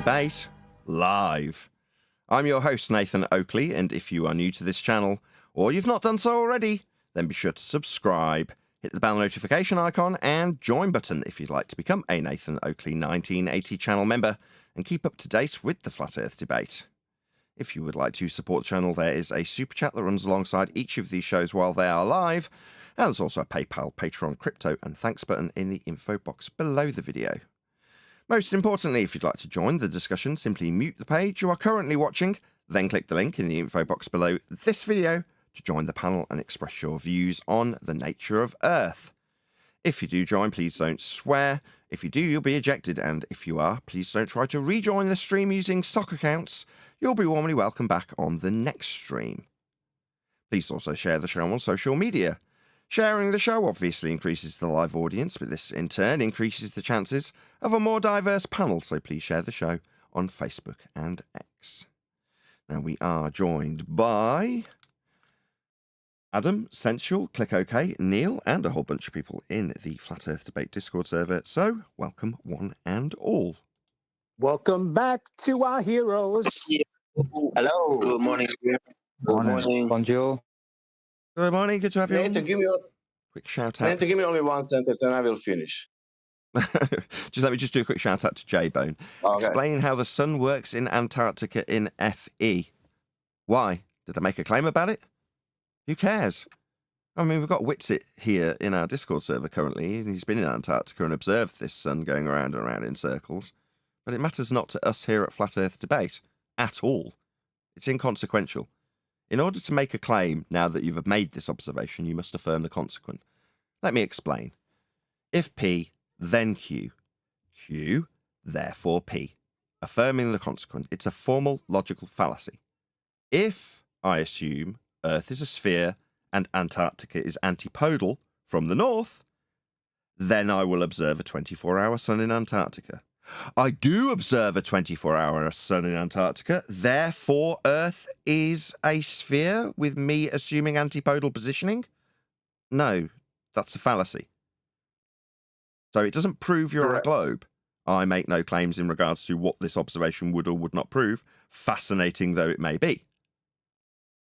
Debate live. I'm your host, Nathan Oakley, and if you are new to this channel, or you've not done so already, then be sure to subscribe, hit the bell notification icon, and join button if you'd like to become a Nathan Oakley 1980 channel member and keep up to date with the Flat Earth debate. If you would like to support the channel, there is a super chat that runs alongside each of these shows while they are live, and there's also a PayPal, Patreon, crypto, and thanks button in the info box below the video. Most importantly, if you'd like to join the discussion, simply mute the page you are currently watching, then click the link in the info box below this video to join the panel and express your views on the nature of Earth. If you do join, please don't swear. If you do, you'll be ejected, and if you are, please don't try to rejoin the stream using stock accounts. You'll be warmly welcome back on the next stream. Please also share the show on social media. Sharing the show obviously increases the live audience, but this in turn increases the chances of a more diverse panel, so please share the show on Facebook and X. Now we are joined by Adam, Sensual, Click OK, Neil, and a whole bunch of people in the Flat Earth Debate Discord server, so welcome one and all. Welcome back to our heroes. Hello. Good morning. Good morning. Bonjour. Good morning, good to have you. Nathan, give me Quick shout out. Nathan, give me only one sentence and I will finish. Let me do a quick shout out to J-Bone. Okay. Explain how the sun works in Antarctica in FE. Why? Did they make a claim about it? Who cares? I mean, we've got Witsit here in our Discord server currently, and he's been in Antarctica and observed this sun going around and around in circles. But it matters not to us here at Flat Earth Debate at all. It's inconsequential. In order to make a claim, now that you've made this observation, you must affirm the consequent. Let me explain. If P, then Q. Q, therefore P. Affirming the consequent. It's a formal logical fallacy. If I assume Earth is a sphere and Antarctica is antipodal from the north, then I will observe a 24-hour sun in Antarctica. I do observe a 24-hour sun in Antarctica, therefore Earth is a sphere with me assuming antipodal positioning? No, that's a fallacy. So it doesn't prove you're Correct. a globe. I make no claims in regards to what this observation would or would not prove, fascinating though it may be.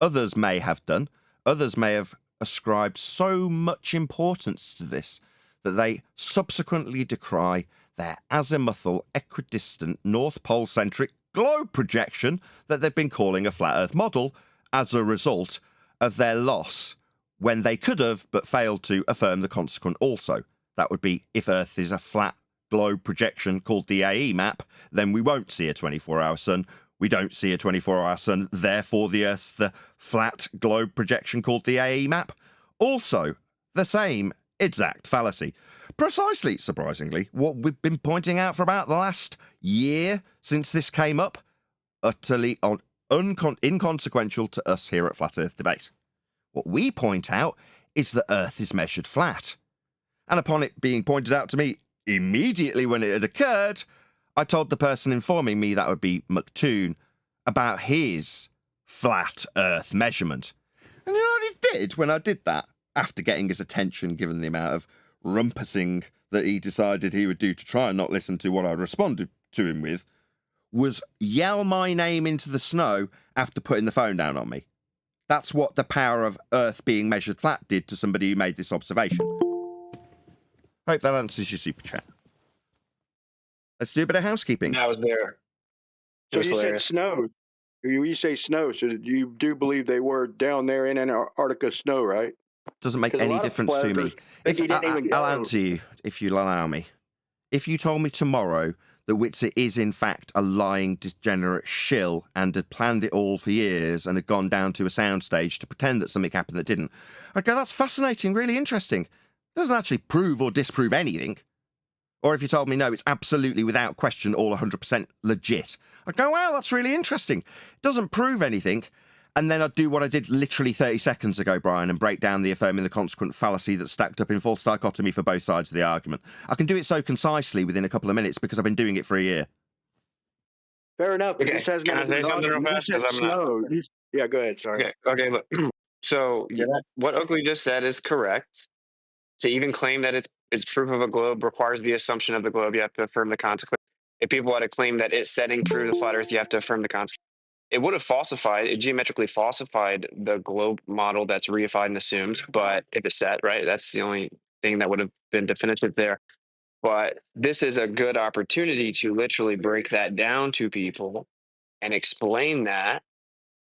Others may have done. Others may have ascribed so much importance to this that they subsequently decry their azimuthal, equidistant, North Pole-centric globe projection that they've been calling a flat Earth model as a result of their loss when they could have but failed to affirm the consequent also. That would be if Earth is a flat globe projection called the AE map, then we won't see a 24-hour sun. We don't see a 24-hour sun, therefore the Earth's the flat globe projection called the AE map. Also, the same exact fallacy. Precisely, surprisingly, what we've been pointing out for about the last year since this came up, utterly inconsequential to us here at Flat Earth Debate. What we point out is that Earth is measured flat. And upon it being pointed out to me immediately when it had occurred, I told the person informing me that would be McToon about his flat Earth measurement. And you know what he did when I did that? After getting his attention, given the amount of rumpusing that he decided he would do to try and not listen to what I responded to him with, was yell my name into the snow after putting the phone down on me. That's what the power of Earth being measured flat did to somebody who made this observation. Hope that answers your super chat. Let's do a bit of housekeeping. I was there. So was you hilarious. said snow. You say snow, so you do believe they were down there in Antarctica snow, right? Doesn't make 'Cause a any lot of difference to me. players think he didn't even I'll go. answer you, if you'll allow me. If you told me tomorrow that Witsit is in fact a lying, degenerate shill and had planned it all for years and had gone down to a soundstage to pretend that something happened that didn't, I'd go, that's fascinating, really interesting. Doesn't actually prove or disprove anything. Or if you told me, no, it's absolutely without question all 100% legit, I'd go, wow, that's really interesting. It doesn't prove anything. And then I'd do what I did literally 30 seconds ago, Brian, and break down the affirming the consequent fallacy that's stacked up in false dichotomy for both sides of the argument. I can do it so concisely within a couple of minutes because I've been doing it for a year. Fair enough. Okay, This has can I nothing say to do something real with- fast? you 'Cause said I'm not- snow. Yeah, go ahead. Sorry. Okay, look. So Yeah. what Oakley just said is correct. To even claim that it's proof of a globe requires the assumption of the globe. You have to affirm the consequence. If people had a claim that it's setting prove the flat Earth, you have to affirm the concept. It would have falsified, it geometrically falsified the globe model that's reified and assumed, but if it's set, right, that's the only thing that would have been definitive there. But this is a good opportunity to literally break that down to people and explain that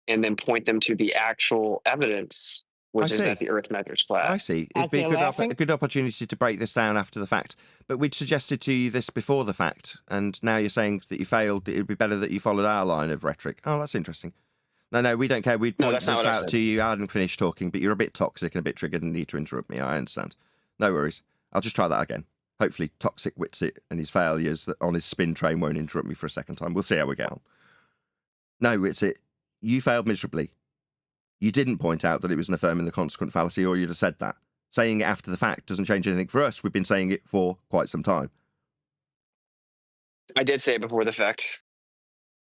and then point them to the actual evidence, which is that the Earth measures flat. I see. It'd be a good opportunity to break this down after the fact. But we'd suggested to you this before the fact, and now you're saying that you failed. It'd be better that you followed our line of rhetoric. Oh, that's interesting. No, we don't care. We'd point this out to you. I hadn't finished talking, but you're a bit toxic and a bit triggered and need to interrupt me. I understand. No worries. I'll just try that again. Hopefully toxic Witsit and his failures on his spin train won't interrupt me for a second time. We'll see how we get on. No, Witsit, you failed miserably. You didn't point out that it was an affirming the consequent fallacy, or you'd have said that. Saying it after the fact doesn't change anything for us. We've been saying it for quite some time. I did say it before the fact.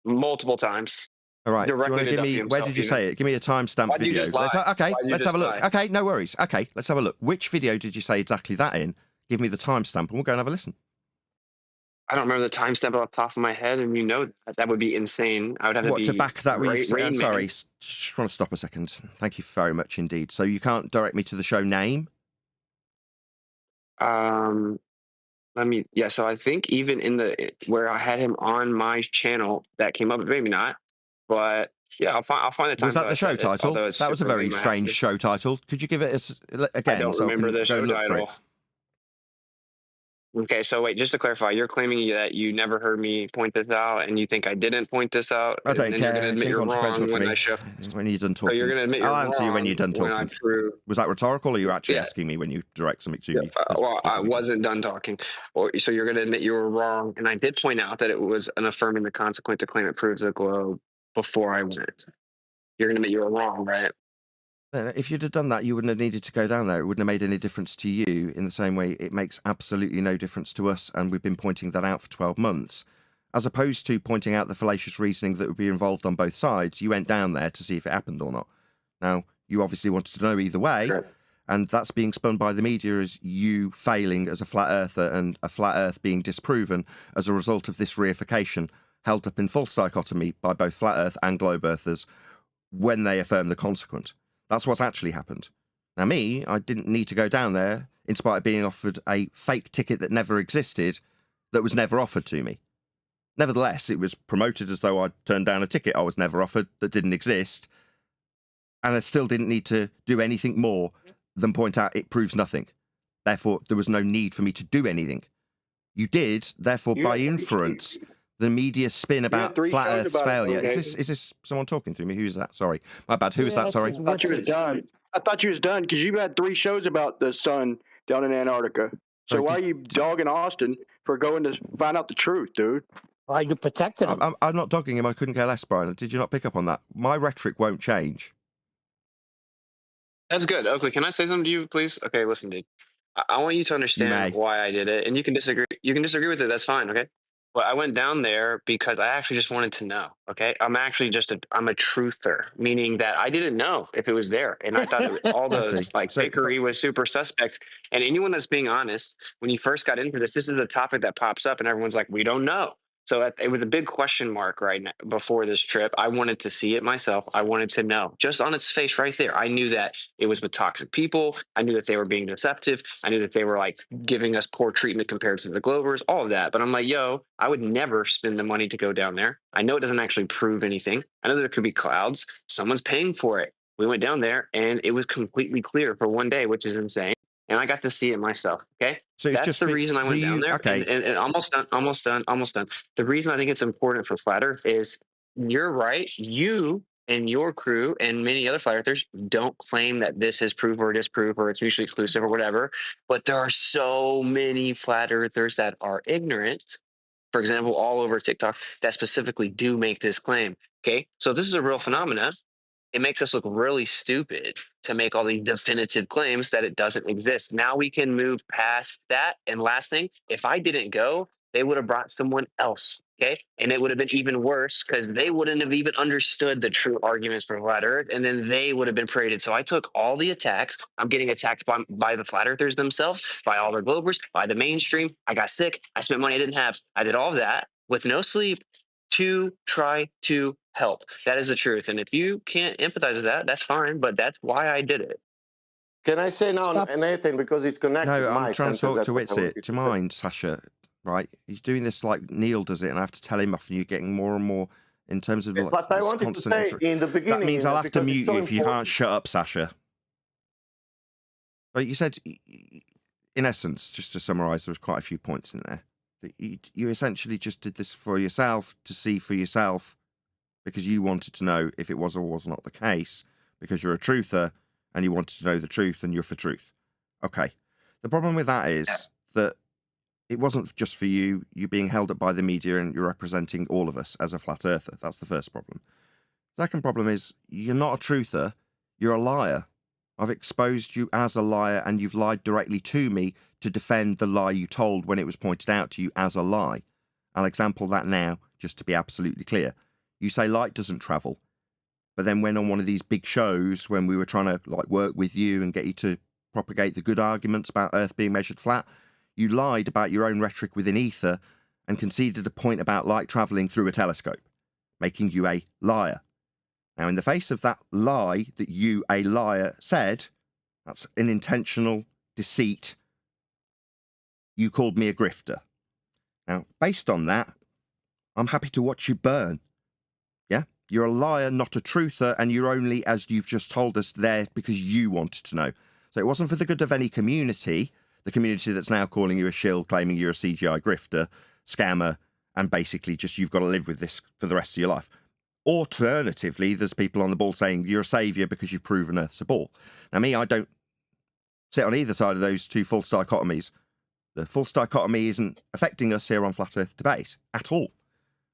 Multiple times. All right. Do you want to give me, where did you say it? Give me a timestamp video. Let's have a look. Okay, no worries. Okay, let's have a look. Which video did you say exactly that in? Give me the timestamp and we'll go and have a listen. I don't remember the timestamp off the top of my head, and you know that would be insane. I would have to back that with. Sorry, just want to stop a second. Thank you very much indeed. So you can't direct me to the show name? So I think even in where I had him on my channel, that came up, maybe not, but yeah, I'll find the time. Was that the show title? That was a very strange show title. Could you give it again? I don't remember the show title. Okay, so wait, just to clarify, you're claiming that you never heard me point this out, and you think I didn't point this out. I don't care. You're going to admit you're wrong when I show. When you're done talking. So you're going to admit you're wrong. I'll answer you when you're done talking. Was that rhetorical, or are you actually asking me when you direct something to me? Well, I wasn't done talking. So you're going to admit you were wrong, and I did point out that it was an affirming the consequent to claim it proves the globe before I went. You're going to admit you were wrong, right? If you'd have done that, you wouldn't have needed to go down there. It wouldn't have made any difference to you in the same way it makes absolutely no difference to us, and we've been pointing that out for 12 months. As opposed to pointing out the fallacious reasoning that would be involved on both sides, you went down there to see if it happened or not. Now, you obviously wanted to know either way, and that's being spun by the media as you failing as a flat earther and a flat earth being disproven as a result of this reification held up in false dichotomy by both flat earth and globe earthers when they affirm the consequent. That's what's actually happened. Now, I didn't need to go down there in spite of being offered a fake ticket that never existed, that was never offered to me. Nevertheless, it was promoted as though I'd turned down a ticket I was never offered that didn't exist, and I still didn't need to do anything more than point out it proves nothing. Therefore, there was no need for me to do anything. You did, therefore, by inference, the media spin about flat Earth's failure. Is this someone talking to me? Who's that? Sorry. My bad. Who is that? Sorry. I thought you was done. I thought you was done because you've had 3 shows about the sun down in Antarctica. So why are you dogging Austin for going to find out the truth, dude? Why you protected him? I'm not dogging him. I couldn't care less, Brian. Did you not pick up on that? My rhetoric won't change. That's good. Oakley, can I say something to you, please? Okay, listen, dude. I want you to understand why I did it, and you can disagree. You can disagree with it. That's fine, okay? Well, I went down there because I actually just wanted to know, okay? I'm actually I'm a truther, meaning that I didn't know if it was there. And I thought all the fakery was super suspect. And anyone that's being honest, when you first got into this is a topic that pops up and everyone's like, we don't know. So it was a big question mark right now before this trip. I wanted to see it myself. I wanted to know just on its face right there. I knew that it was with toxic people. I knew that they were being deceptive. I knew that they were like giving us poor treatment compared to the Globers, all of that. But I'm like, I would never spend the money to go down there. I know it doesn't actually prove anything. I know there could be clouds. Someone's paying for it. We went down there and it was completely clear for one day, which is insane. And I got to see it myself. Okay. So that's just the reason I went down there. Okay. And almost done. The reason I think it's important for Flat Earth is you're right. You and your crew and many other Flat Earthers don't claim that this is proof or disproof or it's mutually exclusive or whatever. But there are so many Flat Earthers that are ignorant, for example, all over TikTok, that specifically do make this claim. Okay. So this is a real phenomenon. It makes us look really stupid to make all these definitive claims that it doesn't exist. Now we can move past that. And last thing, if I didn't go, they would have brought someone else, okay? And it would have been even worse because they wouldn't have even understood the true arguments for Flat Earth, and then they would have been paraded. So I took all the attacks. I'm getting attacked by the Flat Earthers themselves, by all their Globers, by the mainstream. I got sick. I spent money I didn't have. I did all of that. with no sleep to try to help. That is the truth. And if you can't empathize with that, that's fine, but that's why I did it. Can I say now, Stop. Nathan, because it's connected? No, I'm my trying to sentence talk to that I wanted Witsit. Do you mind, Sasha? Right? He's doing this like Neil does it, and I have to tell him off, and you're getting more and more in terms of like, But I this wanted to constant say in the beginning. That means I'll have to because it's mute so you if you can't important. shut up, Sasha. But you said, in essence, just to summarise, there was quite a few points in there. That you essentially just did this for yourself, to see for yourself, because you wanted to know if it was or was not the case, because you're a truther, and you wanted to know the truth, and you're for truth. Okay. The problem with that is that it wasn't just for you. You're being held up by the media, and you're representing all of us as a flat earther. That's the first problem. Second problem is you're not a truther. You're a liar. I've exposed you as a liar, and you've lied directly to me to defend the lie you told when it was pointed out to you as a lie. I'll example that now, just to be absolutely clear. You say light doesn't travel, but then when on one of these big shows, when we were trying to like work with you and get you to propagate the good arguments about Earth being measured flat, you lied about your own rhetoric within ether and conceded a point about light travelling through a telescope, making you a liar. Now, in the face of that lie that you, a liar, said, that's an intentional deceit, you called me a grifter. Now, based on that, I'm happy to watch you burn. Yeah? You're a liar, not a truther, and you're only, as you've just told us, there because you wanted to know. So it wasn't for the good of any community, the community that's now calling you a shill, claiming you're a CGI grifter, scammer, and basically just you've got to live with this for the rest of your life. Alternatively, there's people on the ball saying you're a saviour because you've proven Earth's a ball. Now, me, I don't sit on either side of those two false dichotomies. The false dichotomy isn't affecting us here on Flat Earth Debate at all.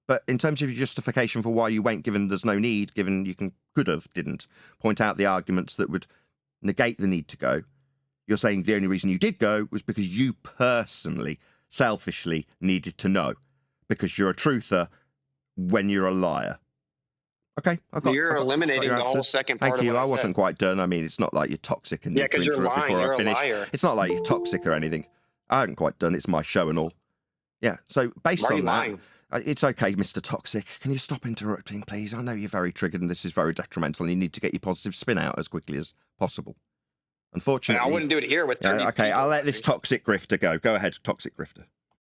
But in terms of your justification for why you went, given there's no need, given you didn't point out the arguments that would negate the need to go, you're saying the only reason you did go was because you personally, selfishly needed to know, because you're a truther when you're a liar. Okay, You're eliminating the whole second part of what I said. Thank you. I wasn't quite done. I mean, it's not like you're toxic and need to interrupt before I finish. It's not like you're toxic or anything. I haven't quite done. It's my show and all. Yeah. So based on that, it's okay, Mr. Toxic. Can you stop interrupting, please? I know you're very triggered and this is very detrimental, and you need to get your positive spin out as quickly as possible. Unfortunately, I wouldn't do it here with 30 okay, people. I'll let this toxic grifter go. Go ahead, toxic grifter.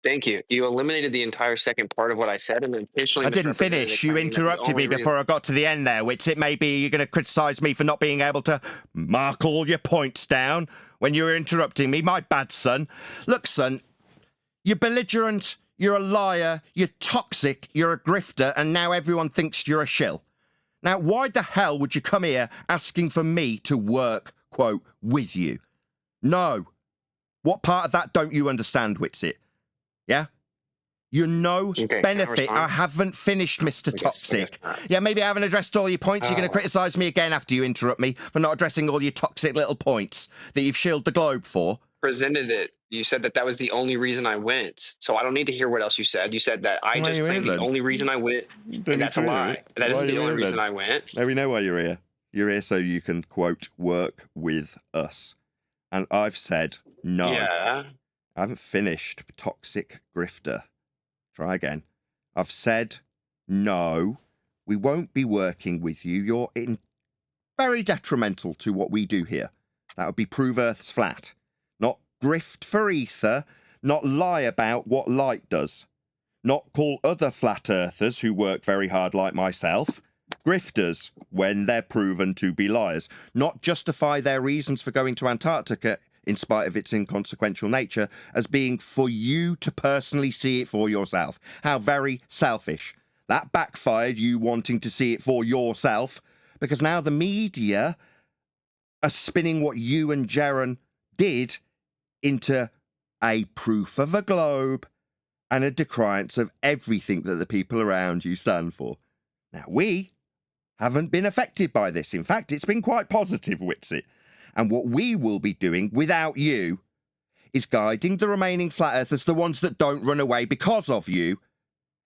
Thank you. You eliminated the entire second part of what I said and intentionally. I didn't finish. You interrupted me before I got to the end there, Witsit. Maybe you're going to criticise me for not being able to mark all your points down when you were interrupting me. My bad, son. Look, son, you're belligerent, you're a liar, you're toxic, you're a grifter, and now everyone thinks you're a shill. Now, why the hell would you come here asking for me to work, quote, with you? No. What part of that don't you understand, Witsit? Yeah? You're no benefit. I haven't finished, Mr. Toxic. Yeah, maybe I haven't addressed all your points. You're going to criticise me again after you interrupt me for not addressing all your toxic little points that you've shielded the globe for. Presented it. You said that was the only reason I went. So I don't need to hear what else you said. You said that I just claimed the only reason I went, and that's a lie. That isn't the only reason I went. Now we know why you're here. You're here so you can, quote, work with us. And I've said no. Yeah. I haven't finished, toxic grifter. Try again. I've said no. We won't be working with you. You're very detrimental to what we do here. That would be prove Earth's flat. Not grift for ether. Not lie about what light does. Not call other flat earthers who work very hard like myself grifters when they're proven to be liars. Not justify their reasons for going to Antarctica in spite of its inconsequential nature, as being for you to personally see it for yourself. How very selfish. That backfired, you wanting to see it for yourself, because now the media are spinning what you and Jaron did into a proof of a globe and a decriance of everything that the people around you stand for. Now, we haven't been affected by this. In fact, it's been quite positive, Witsit. And what we will be doing without you is guiding the remaining flat earthers, the ones that don't run away because of you,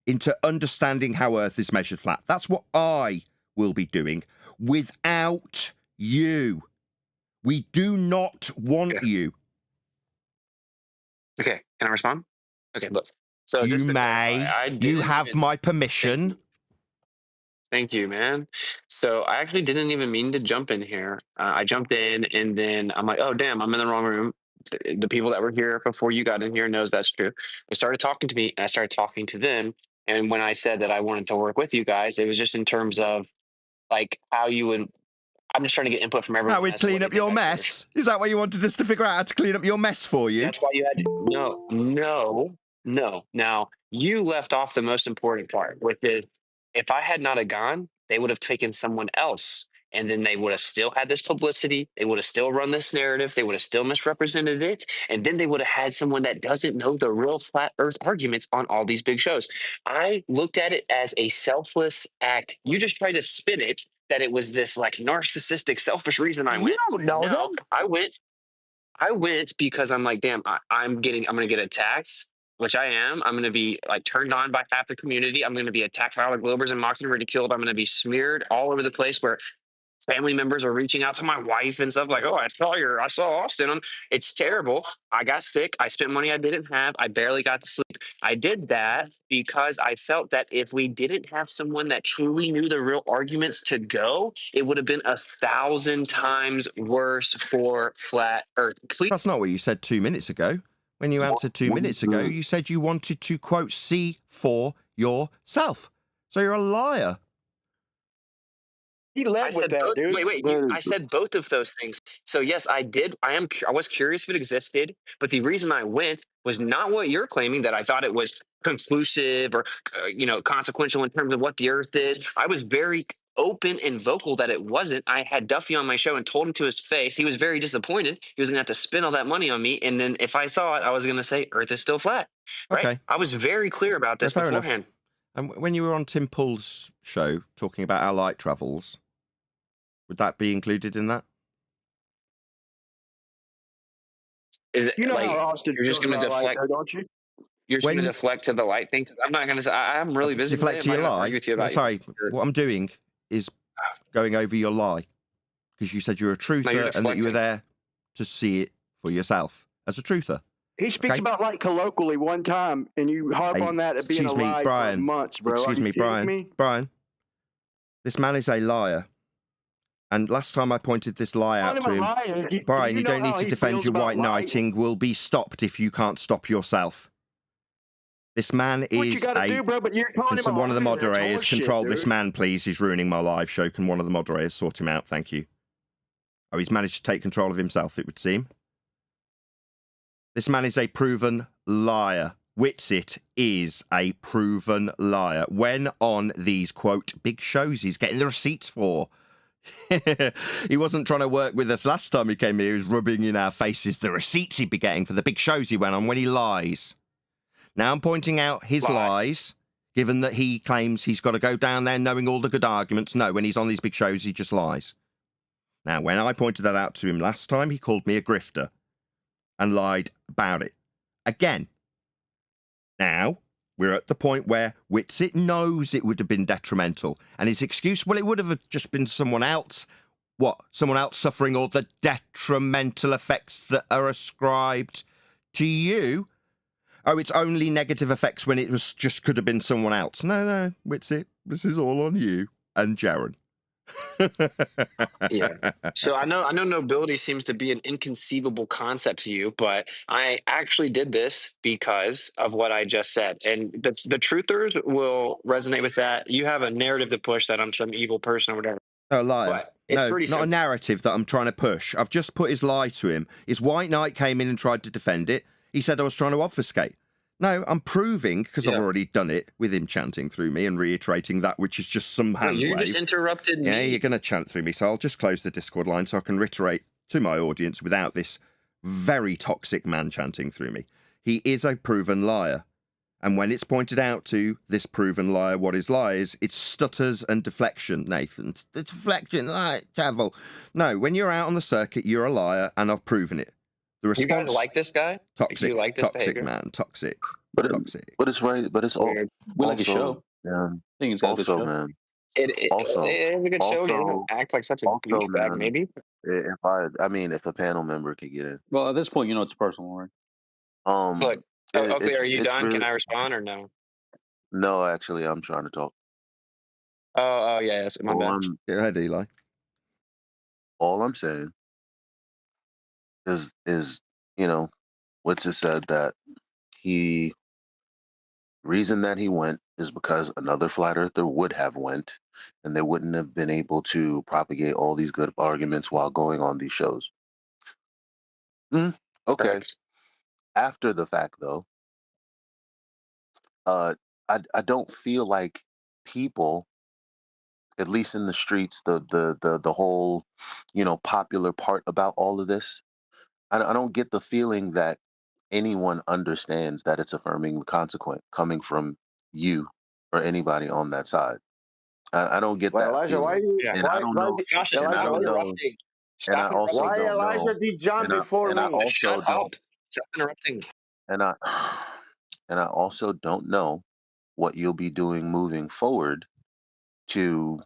into understanding how Earth is measured flat. That's what I will be doing without you. We do not want you. Okay, can I respond? Okay, look. So You just to may. clarify, I You didn't have even my permission. Thank you, man. So I actually didn't even mean to jump in here. I jumped in, and then I'm like, oh damn, I'm in the wrong room. The people that were here before you got in here knows that's true. They started talking to me, and I started talking to them. And when I said that I wanted to work with you guys, it was just in terms of like how you would. I'm just trying to get input from everyone. That would as to what clean they up think your I should or mess. Is that what you wanted us to figure out how to clean up your mess for you? That's why you had to. No. Now, you left off the most important part, which is if I had not have gone, they would have taken someone else. And then they would have still had this publicity. They would have still run this narrative. They would have still misrepresented it. And then they would have had someone that doesn't know the real flat earth arguments on all these big shows. I looked at it as a selfless act. You just tried to spin it that it was this like narcissistic, selfish reason I went. You don't know No, them. I went because I'm like, damn, I'm going to get attacked, which I am. I'm going to be like turned on by half the community. I'm going to be attacked by all the Globers and mocked and ridiculed. I'm going to be smeared all over the place where family members are reaching out to my wife and stuff like, oh, I saw Austin. It's terrible. I got sick. I spent money I didn't have. I barely got to sleep. I did that because I felt that if we didn't have someone that truly knew the real arguments to go, it would have been 1,000 times worse for flat earth. Please. That's not what you said 2 minutes ago. When you answered 2 minutes ago, you said you wanted to, quote, see for yourself. So you're a liar. He led with that, dude. Wait. I said both of those things. So yes, I did. I was curious if it existed, but the reason I went was not what you're claiming, that I thought it was conclusive or consequential in terms of what the Earth is. I was very open and vocal that it wasn't. I had Duffy on my show and told him to his face. He was very disappointed. He was going to have to spend all that money on me, and then if I saw it, I was going to say Earth is still flat. Right? Okay. I was very clear about this beforehand. And when you were on Tim Pool's show talking about our light travels, would that be included in that? Is it how like Austin you're just going to deflect? Don't you? You're just going to deflect to the light thing? Because I'm not going to say. I'm really busy. Deflect to your lie? Sorry, what I'm doing is going over your lie. Because you said you're a truther and that you were there to see it for yourself as a truther. He speaks about light colloquially one time, and you harp on that being a lie for months, bro. Excuse me, Brian. Brian, this man is a liar. And last time I pointed this lie out to him, Brian, you don't need to defend your white knighting. Will be stopped if you can't stop yourself. This man is Can one of the moderators control this man, please? He's ruining my live show. Can one of the moderators sort him out? Thank you. Oh, he's managed to take control of himself, it would seem. This man is a proven liar. Witsit is a proven liar. When on these, quote, big shows he's getting the receipts for. He wasn't trying to work with us last time he came here. He was rubbing in our faces the receipts he'd be getting for the big shows he went on when he lies. Now I'm pointing out his lies, given that he claims he's got to go down there knowing all the good arguments. No, when he's on these big shows, he just lies. Now, when I pointed that out to him last time, he called me a grifter and lied about it again. Now, we're at the point where Witsit knows it would have been detrimental. And his excuse, well, it would have just been someone else. What? Someone else suffering all the detrimental effects that are ascribed to you? Oh, it's only negative effects when it was just could have been someone else. No, Witsit, this is all on you and Jaron. Yeah. So I know nobility seems to be an inconceivable concept to you, but I actually did this because of what I just said. And the truthers will resonate with that. You have a narrative to push that I'm some evil person or whatever. Oh, liar. But it's no, pretty not a narrative that I'm trying to push. I've just put his lie to him. His white knight came in and tried to defend it. He said I was trying to obfuscate. No, I'm proving, because I've already done it with him chanting through me and reiterating that, which is just some hand wave. You just interrupted me. Yeah, you're going to chant through me, so I'll just close the Discord line so I can reiterate to my audience without this very toxic man chanting through me. He is a proven liar. And when it's pointed out to this proven liar what his lie is, it's stutters and deflection, Nathan. The deflection, light, travel. No, when you're out on the circuit, you're a liar, and I've proven it. The response, you guys like this guy? Toxic, like this toxic behavior? Man, toxic. But toxic. But it's right. But it's all. We like a show. Yeah. I think it's got a good show. Man. It is a good show. He doesn't act like such a douchebag, maybe. If a panel member could get in. Well, at this point, it's personal, right? Look, Oakley, are you it's done? Can really I respond or no? no. Actually, I'm trying to talk. Oh, yeah, yes, my All bad. I'm Go ahead, Eli. all I'm saying is Witsit said that he reason that he went is because another flat earther would have went, and they wouldn't have been able to propagate all these good arguments while going on these shows. Okay. Facts. After the fact, though, uh, I don't feel like people, at least in the streets, the whole, popular part about all of this, I don't get the feeling that anyone understands that it's affirming the consequent coming from you or anybody on that side. I don't get Well, that Elijah, why feeling, you Yeah. and I don't know, Josh, and I Elijah, stop don't know, interrupting. and I Stop also interrupting. why don't know, Elijah did jump before and I me? also Shut don't, up. Stop interrupting. and I, and I also don't know what you'll be doing moving forward to,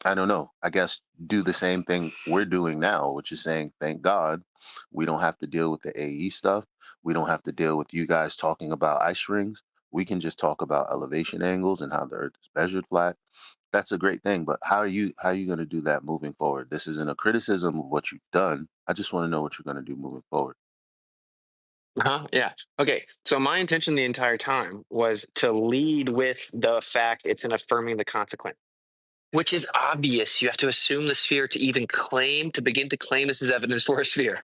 I don't know, I guess do the same thing we're doing now, which is saying, thank God we don't have to deal with the AE stuff. We don't have to deal with you guys talking about ice rings. We can just talk about elevation angles and how the earth is measured flat. That's a great thing, but how are you going to do that moving forward? This isn't a criticism of what you've done. I just want to know what you're going to do moving forward. Yeah. Okay. So my intention the entire time was to lead with the fact it's an affirming the consequent, which is obvious. You have to assume the sphere to even begin to claim this is evidence for a sphere.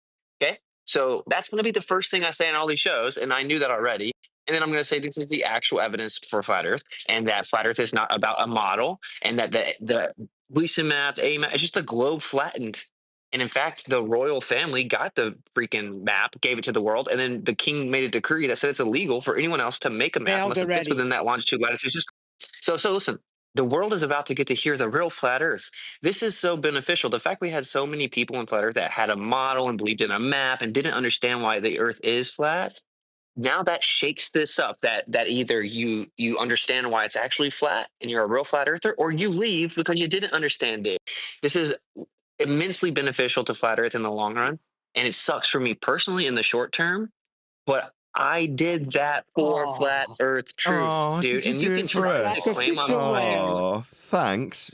Okay. So that's going to be the first thing I say in all these shows. And I knew that already. And then I'm going to say this is the actual evidence for flat Earth, and that flat Earth is not about a model, and that the Gleason map, A map, it's just a globe flattened. And in fact, the royal family got the freaking map, gave it to the world, and then the king made a decree that said it's illegal for anyone else to make a map Failed unless it fits already. within that longitude latitude system. So listen, the world is about to get to hear the real flat Earth. This is so beneficial. The fact we had so many people in flat Earth that had a model and believed in a map and didn't understand why the Earth is flat. Now that shakes this up. That either you understand why it's actually flat and you're a real flat earther, or you leave because you didn't understand it. This is immensely beneficial to flat Earth in the long run, and it sucks for me personally in the short term. But I did that for flat Earth truth, Oh, dude. did you And do you it can for try to us? claim I'm Sacrificial lying. lamb. Oh, thanks.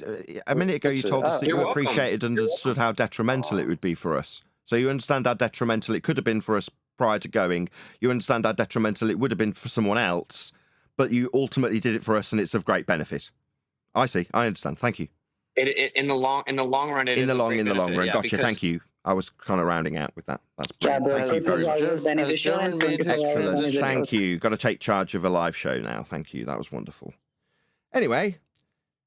A minute ago, you told us that You're you welcome. appreciated and understood how detrimental it would be for us. So you understand how detrimental it could have been for us prior to going. You understand how detrimental it would have been for someone else, but you ultimately did it for us, and it's of great benefit. I see. I understand. Thank you. In the long run, In the long run. Yeah, Gotcha. Thank you. I was kind of rounding out with that. That's brilliant. the Thank you very purpose much. always beneficial and 24 hours Excellent. only the Thank truth. you. Got to take charge of a live show now. Thank you. That was wonderful. Anyway,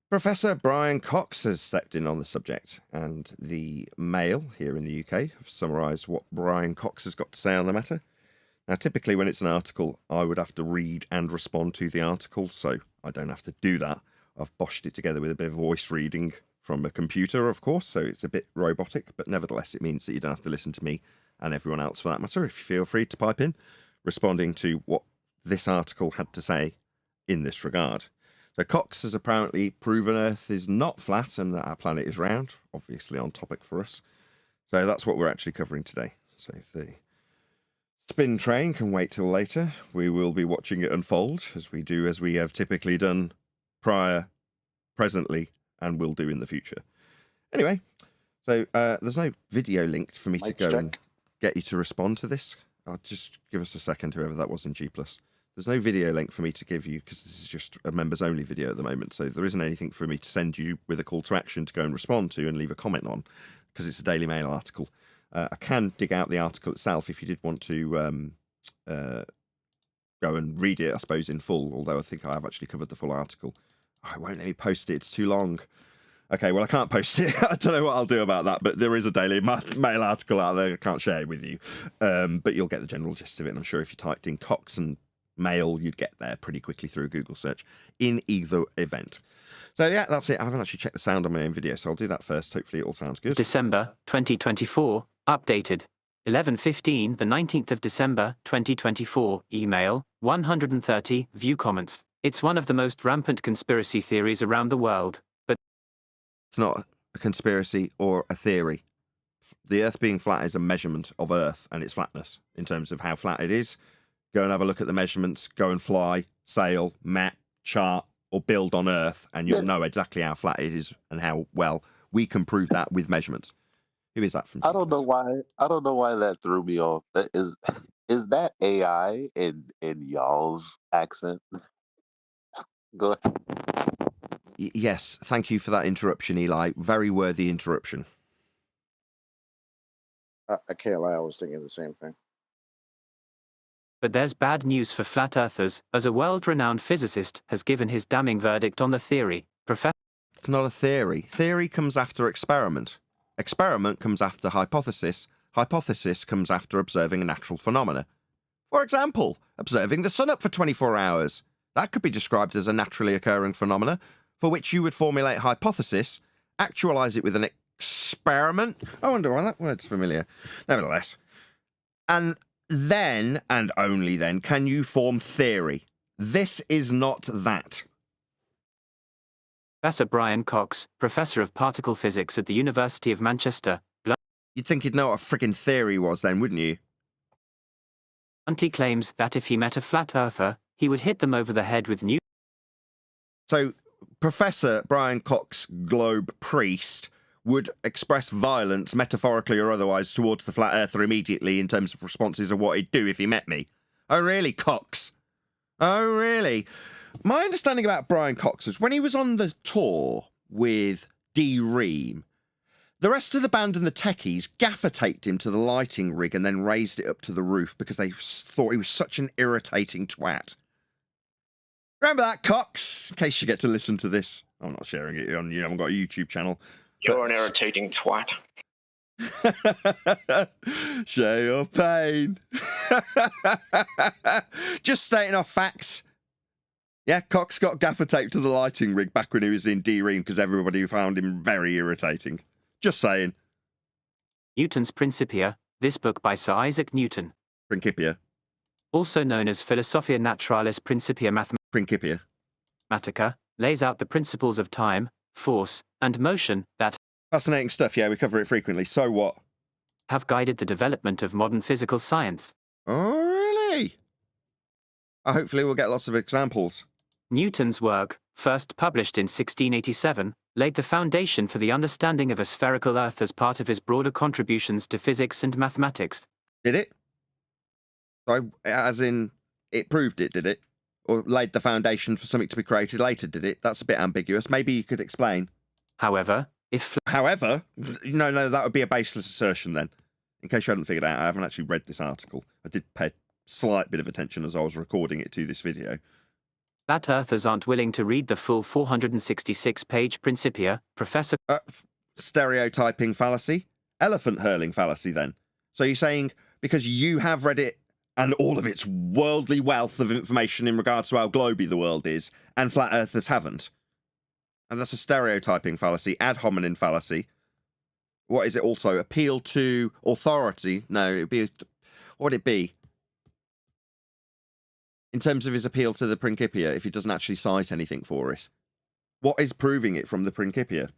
Professor Brian Cox has stepped in on the subject, and the Mail here in the UK have summarised what Brian Cox has got to say on the matter. Now, typically when it's an article, I would have to read and respond to the article, so I don't have to do that. I've boshed it together with a bit of voice reading from a computer, of course, so it's a bit robotic, but nevertheless, it means that you don't have to listen to me and everyone else for that matter. If you feel free to pipe in, responding to what this article had to say in this regard. So Cox has apparently proven Earth is not flat and that our planet is round, obviously on topic for us. So that's what we're actually covering today. So if the spin train can wait till later, we will be watching it unfold, as we have typically done prior, presently, and will do in the future. Anyway, so there's no video linked for me to go and get you to respond to this. I'll just give us a second, whoever that was in G+. There's no video link for me to give you because this is just a members-only video at the moment, so there isn't anything for me to send you with a call to action to go and respond to and leave a comment on, because it's a Daily Mail article. I can dig out the article itself if you did want to go and read it, I suppose, in full, although I think I have actually covered the full article. Oh, it won't let me post it, it's too long. Okay, well, I can't post it. I don't know what I'll do about that, but there is a Daily Mail article out there. I can't share it with you, but you'll get the general gist of it, and I'm sure if you typed in Cox and Mail, you'd get there pretty quickly through a Google search in either event. So yeah, that's it. I haven't actually checked the sound on my own video, so I'll do that first. Hopefully it all sounds good. December 2024, updated 11:15, the 19th of December 2024. Email 130. View comments. It's one of the most rampant conspiracy theories around the world, but it's not a conspiracy or a theory. The Earth being flat is a measurement of Earth and its flatness in terms of how flat it is go and have a look at the measurements, go and fly, sail, map, chart, or build on Earth, and you'll know exactly how flat it is and how well we can prove that with measurements. Who is that from? I don't know why. I don't know why that threw me off. That is that AI in y'all's accent? Go ahead. Yes, thank you for that interruption, Eli. Very worthy interruption. I can't lie, I was thinking the same thing. But there's bad news for flat earthers, as a world-renowned physicist has given his damning verdict on the theory. It's not a theory. Theory comes after experiment. Experiment comes after hypothesis. Hypothesis comes after observing a natural phenomena. For example, observing the sun up for 24 hours. That could be described as a naturally occurring phenomena, for which you would formulate hypothesis, actualize it with an experiment. I wonder why that word's familiar. Nevertheless. And then, and only then, can you form theory. This is not that. Professor Brian Cox, Professor of Particle Physics at the University of Manchester, You'd think he'd know what a friggin' theory was then, wouldn't you? bluntly claims that if he met a flat earther, he would hit them over the head with new. So, Professor Brian Cox, Globe Priest, would express violence, metaphorically or otherwise, towards the flat earther immediately in terms of responses of what he'd do if he met me. Oh, really, Cox? Oh, really? My understanding about Brian Cox is when he was on the tour with D-Ream, the rest of the band and the techies gaffer taped him to the lighting rig and then raised it up to the roof because they thought he was such an irritating twat. Remember that, Cox? In case you get to listen to this. I'm not sharing it on, you haven't got a YouTube channel. You're an irritating twat. Share your pain. Just stating off facts. Yeah, Cox got gaffer taped to the lighting rig back when he was in D-Ream because everybody found him very irritating. Just saying. Newton's Principia, this book by Sir Isaac Newton, Principia. also known as Philosophia Naturalis Principia Principia. Mathematica, lays out the principles of time, force, and motion that Fascinating stuff, yeah, we cover it frequently. So what? have guided the development of modern physical science. Oh, really? Hopefully we'll get lots of examples. Newton's work, first published in 1687, laid the foundation for the understanding of a spherical Earth as part of his broader contributions to physics and mathematics. Did it? So, as in, it proved it, did it? Or laid the foundation for something to be created later, did it? That's a bit ambiguous. Maybe you could explain. However, if However, no, that would be a baseless assertion then. In case you hadn't figured out, I haven't actually read this article. I did pay a slight bit of attention as I was recording it to this video. flat earthers aren't willing to read the full 466-page Principia, Professor Stereotyping fallacy? Elephant hurling fallacy then. So you're saying because you have read it and all of its worldly wealth of information in regards to how globy the world is, and flat earthers haven't? And that's a stereotyping fallacy, ad hominem fallacy. What is it also? Appeal to authority? No, it'd be... What would it be? In terms of his appeal to the Principia, if he doesn't actually cite anything for it. What is proving it from the Principia?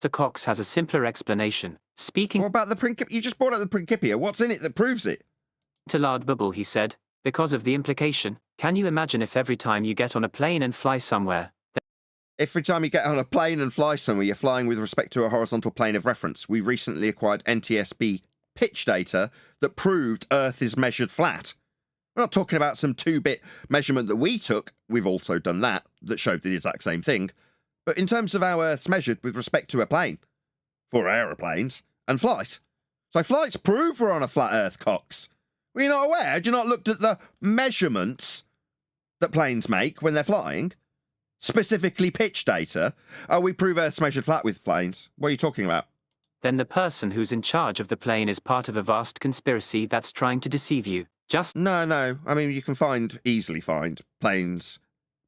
Sir Cox has a simpler explanation. Speaking What about the Principia? You just brought up the Principia. What's in it that proves it? to Lard Bubble, he said, because of the implication, can you imagine if every time you get on a plane and fly somewhere, Every time you get on a plane and fly somewhere, you're flying with respect to a horizontal plane of reference. We recently acquired NTSB pitch data that proved Earth is measured flat. We're not talking about some 2-bit measurement that we took. We've also done that showed the exact same thing. But in terms of how Earth's measured with respect to a plane, for aeroplanes, and flight. So flights prove we're on a flat Earth, Cox. Were you not aware? Had you not looked at the measurements that planes make when they're flying? Specifically pitch data? Oh, we prove Earth's measured flat with planes. What are you talking about? then the person who's in charge of the plane is part of a vast conspiracy that's trying to deceive you. Just No. I mean, you can easily find planes,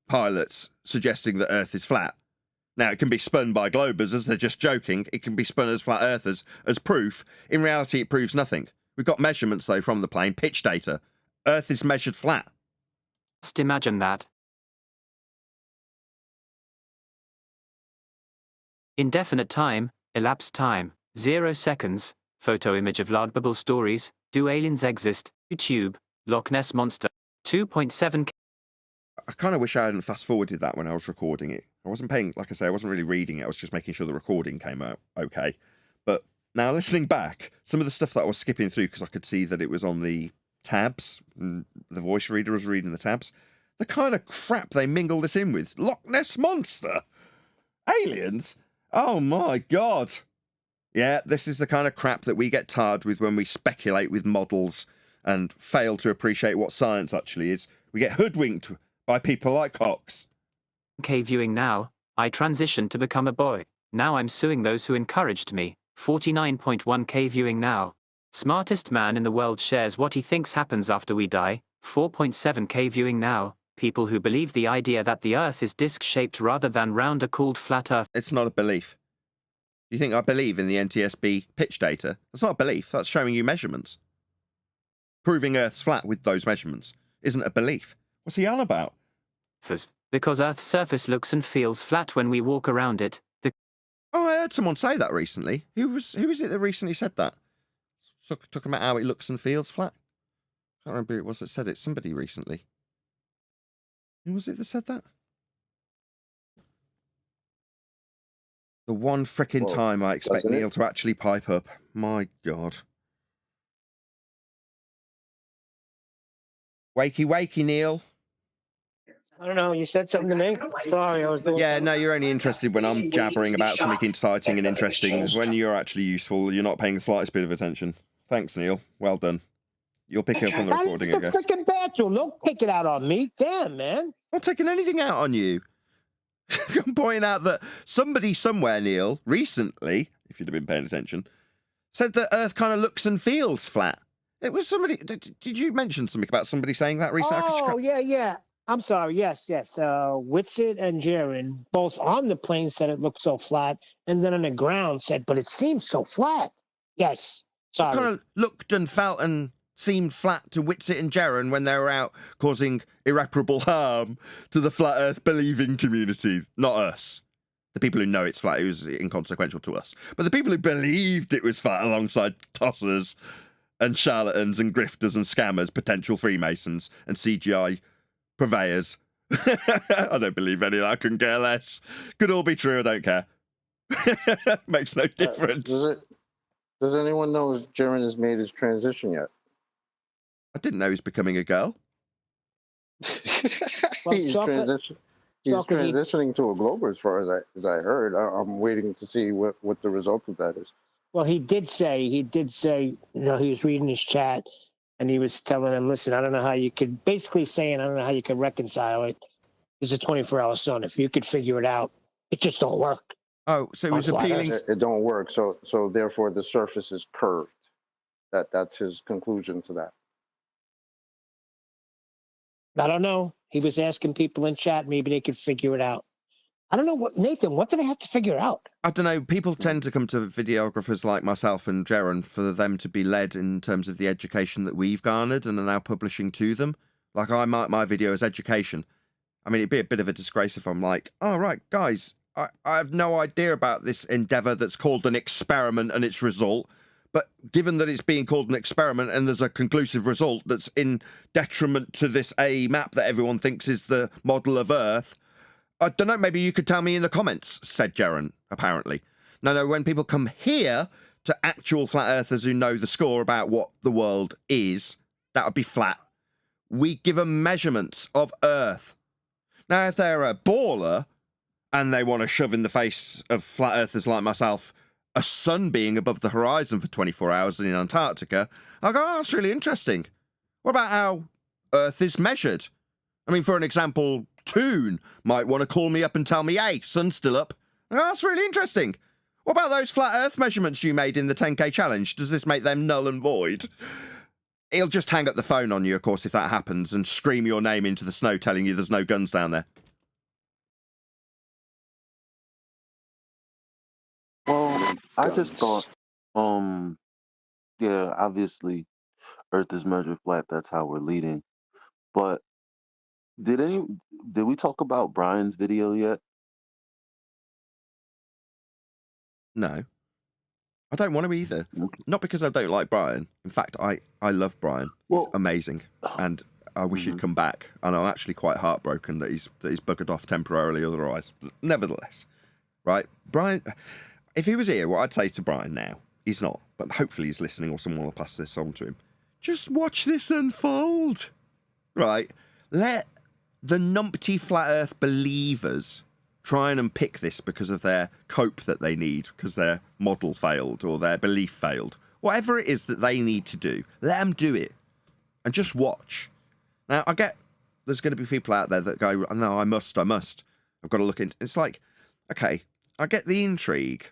pilots suggesting that Earth is flat. Now, it can be spun by globers as they're just joking. It can be spun as flat earthers as proof. In reality, it proves nothing. We've got measurements, though, from the plane, pitch data. Earth is measured flat. imagine that. Indefinite time, elapsed time, 0 seconds, photo image of Lard Bubble stories, do aliens exist, YouTube, Loch Ness Monster. 2.7. I kind of wish I hadn't fast-forwarded that when I was recording it. I wasn't paying, like I say, I wasn't really reading it. I was just making sure the recording came out okay. But now listening back, some of the stuff that I was skipping through because I could see that it was on the tabs, and the voice reader was reading the tabs, the kind of crap they mingle this in with. Loch Ness Monster? Aliens? Oh my God. Yeah, this is the kind of crap that we get tarred with when we speculate with models and fail to appreciate what science actually is. We get hoodwinked by people like Cox. K viewing now. I transitioned to become a boy. Now I'm suing those who encouraged me. 49.1K viewing now. Smartest man in the world shares what he thinks happens after we die. 4.7K viewing now. People who believe the idea that the Earth is disc-shaped rather than round are called flat Earth. It's not a belief. You think I believe in the NTSB pitch data? That's not a belief. That's showing you measurements. Proving Earth's flat with those measurements isn't a belief. What's he on about? Because Earth's surface looks and feels flat when we walk around it. Oh, I heard someone say that recently. Who is it that recently said that? Talking about how it looks and feels flat. I can't remember who it was that said it. Somebody recently. Who was it that said that? The one frickin' time I expect Neil to actually pipe up. My God. Wakey, wakey, Neil. I don't know. You said something to me. Sorry, I was doing. Yeah, no, you're only interested when I'm jabbering about something exciting and interesting. When you're actually useful, you're not paying the slightest bit of attention. Thanks, Neil. Well done. You'll pick it up on the recording, I guess. It's the freaking bathroom. Don't take it out on me. Damn, man. I'm not taking anything out on you. I'm pointing out that somebody somewhere, Neil, recently, if you'd have been paying attention, said that Earth kind of looks and feels flat. It was somebody. Did you mention something about somebody saying that recently? Oh, yeah. I'm sorry. Yes. Witsit and Jaron, both on the plane, said it looked so flat, and then on the ground said, but it seems so flat. Yes. Sorry. It kind of looked and felt and seemed flat to Witsit and Jaron when they were out causing irreparable harm to the flat Earth believing community, not us. The people who know it's flat, it was inconsequential to us. But the people who believed it was flat alongside tossers and charlatans and grifters and scammers, potential Freemasons and CGI purveyors. I don't believe any of that. I couldn't care less. Could all be true. I don't care. Makes no difference. Does anyone know if Jaron has made his transition yet? I didn't know he's becoming a girl. He's transitioning to a glober, as far as I heard. I'm waiting to see what the result of that is. Well, he did say, he was reading his chat, and he was telling him, listen, I don't know how you could, basically saying, I don't know how you could reconcile it. It's a 24-hour sun. If you could figure it out, it just don't work. Oh, so he was appealing. It don't work. So therefore the surface is curved. That's his conclusion to that. I don't know. He was asking people in chat, maybe they could figure it out. I don't know Nathan, what do they have to figure out? I don't know. People tend to come to videographers like myself and Jaron for them to be led in terms of the education that we've garnered and are now publishing to them. Like, I mark my video as education. I mean, it'd be a bit of a disgrace if I'm like, oh, right, guys, I have no idea about this endeavour that's called an experiment and its result. But given that it's being called an experiment and there's a conclusive result that's in detriment to this A map that everyone thinks is the model of Earth, I don't know, maybe you could tell me in the comments, said Jaron, apparently. No, when people come here to actual flat earthers who know the score about what the world is, that would be flat. We give them measurements of Earth. Now, if they're a baller and they want to shove in the face of flat earthers like myself a sun being above the horizon for 24 hours in Antarctica, I go, oh, that's really interesting. What about how Earth is measured? I mean, for an example, Toon might want to call me up and tell me, hey, sun's still up. Oh, that's really interesting. What about those flat Earth measurements you made in the 10K challenge? Does this make them null and void? He'll just hang up the phone on you, of course, if that happens, and scream your name into the snow telling you there's no guns down there. Well, I just thought, yeah, obviously Earth is measured flat. That's how we're leading. But did we talk about Brian's video yet? No. I don't want to either. Not because I don't like Brian. In fact, I love Brian. He's amazing, and I wish he'd come back. And I'm actually quite heartbroken that he's buggered off temporarily otherwise. But nevertheless, right, Brian, if he was here, what I'd say to Brian now, he's not, but hopefully he's listening or someone will pass this on to him. Just watch this unfold, right? Let the numpty flat earth believers try and unpick this because of their cope that they need, because their model failed or their belief failed. Whatever it is that they need to do, let them do it and just watch. Now, I get there's going to be people out there that go, no, I must. I've got to look into. It's like, okay, I get the intrigue.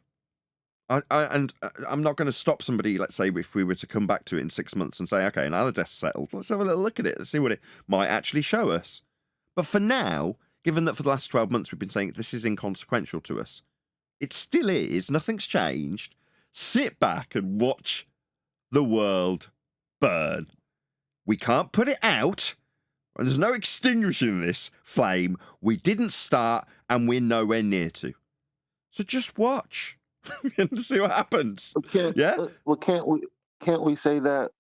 And I'm not going to stop somebody, let's say, if we were to come back to it in 6 months and say, okay, now the dust's settled, let's have a little look at it and see what it might actually show us. But for now, given that for the last 12 months we've been saying this is inconsequential to us, it still is, nothing's changed. Sit back and watch the world burn. We can't put it out, and there's no extinguishing this flame. We didn't start, and we're nowhere near to. So just watch. And see what happens. Well, can't we say that,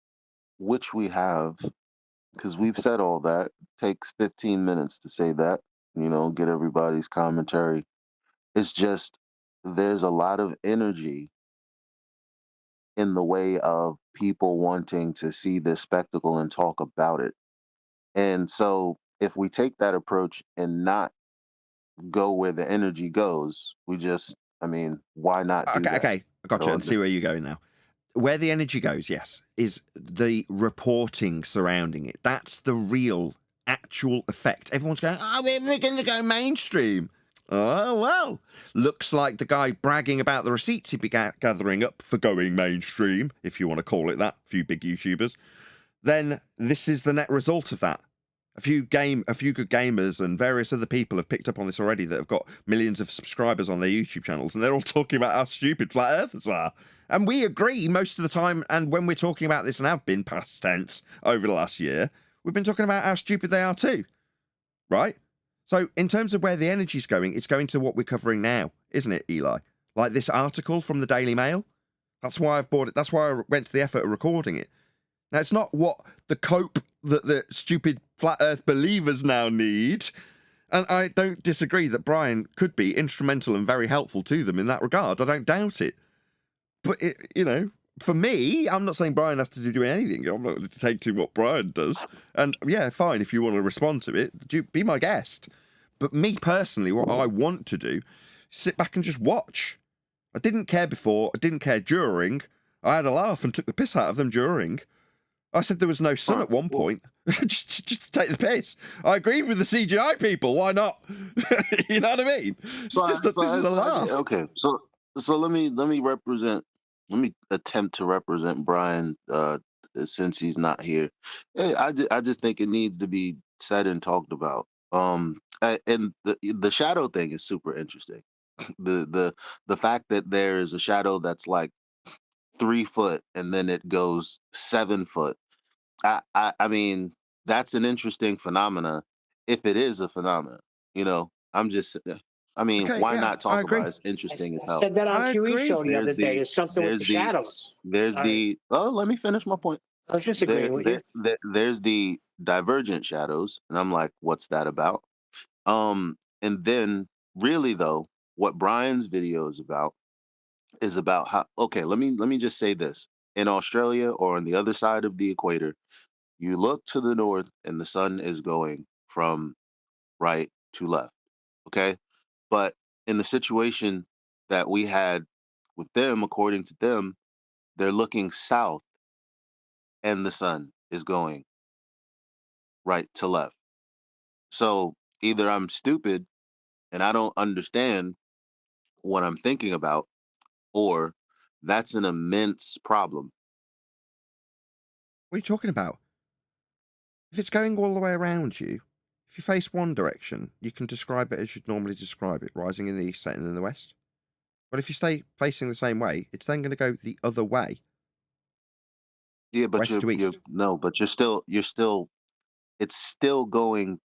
which we have, because we've said all that. It takes 15 minutes to say that, get everybody's commentary. It's just there's a lot of energy in the way of people wanting to see this spectacle and talk about it. And so if we take that approach and not go where the energy goes, why not do that? Okay, I got you, and see where you're going now. Where the energy goes, yes, is the reporting surrounding it. That's the real, actual effect. Everyone's going, we're going to go mainstream. Oh, well, looks like the guy bragging about the receipts he'd be gathering up for going mainstream, if you want to call it that, a few big YouTubers, then this is the net result of that. A few good gamers and various other people have picked up on this already that have got millions of subscribers on their YouTube channels, and they're all talking about how stupid flat earthers are. And we agree most of the time, and when we're talking about this, and have been past tense over the last year, we've been talking about how stupid they are too, right? So in terms of where the energy's going, it's going to what we're covering now, isn't it, Eli? Like this article from the Daily Mail. That's why I've bought it. That's why I went to the effort of recording it. Now, it's not what the cope that the stupid flat earth believers now need. And I don't disagree that Brian could be instrumental and very helpful to them in that regard. I don't doubt it. But, for me, I'm not saying Brian has to do anything. I'm not dictating what Brian does. And, yeah, fine, if you want to respond to it, be my guest. But me personally, what I want to do, sit back and just watch. I didn't care before. I didn't care during. I had a laugh and took the piss out of them during. I said there was no sun at one point, just to take the piss. I agreed with the CGI people. Why not? You know what I mean? This is a laugh. Okay, so let me attempt to represent Brian since he's not here. I just think it needs to be said and talked about. And the shadow thing is super interesting. The fact that there is a shadow that's like 3 foot and then it goes 7 foot. I mean, that's an interesting phenomena if it is a phenomena. I'm just why not talk about it? It's interesting as hell. I said that on QE show the other day. There's something with the shadows. Let me finish my point. I was just agreeing with you. There's the divergent shadows, and I'm like, what's that about? And then really though, what Brian's video is about how, okay, let me just say this. In Australia or on the other side of the equator, you look to the north and the sun is going from right to left. Okay. But in the situation that we had with them, according to them, they're looking south and the sun is going right to left. So either I'm stupid and I don't understand what I'm thinking about, or that's an immense problem. What are you talking about? If it's going all the way around you, if you face one direction, you can describe it as you'd normally describe it, rising in the east, setting in the west. But if you stay facing the same way, it's then going to go the other way. Yeah, but it's still going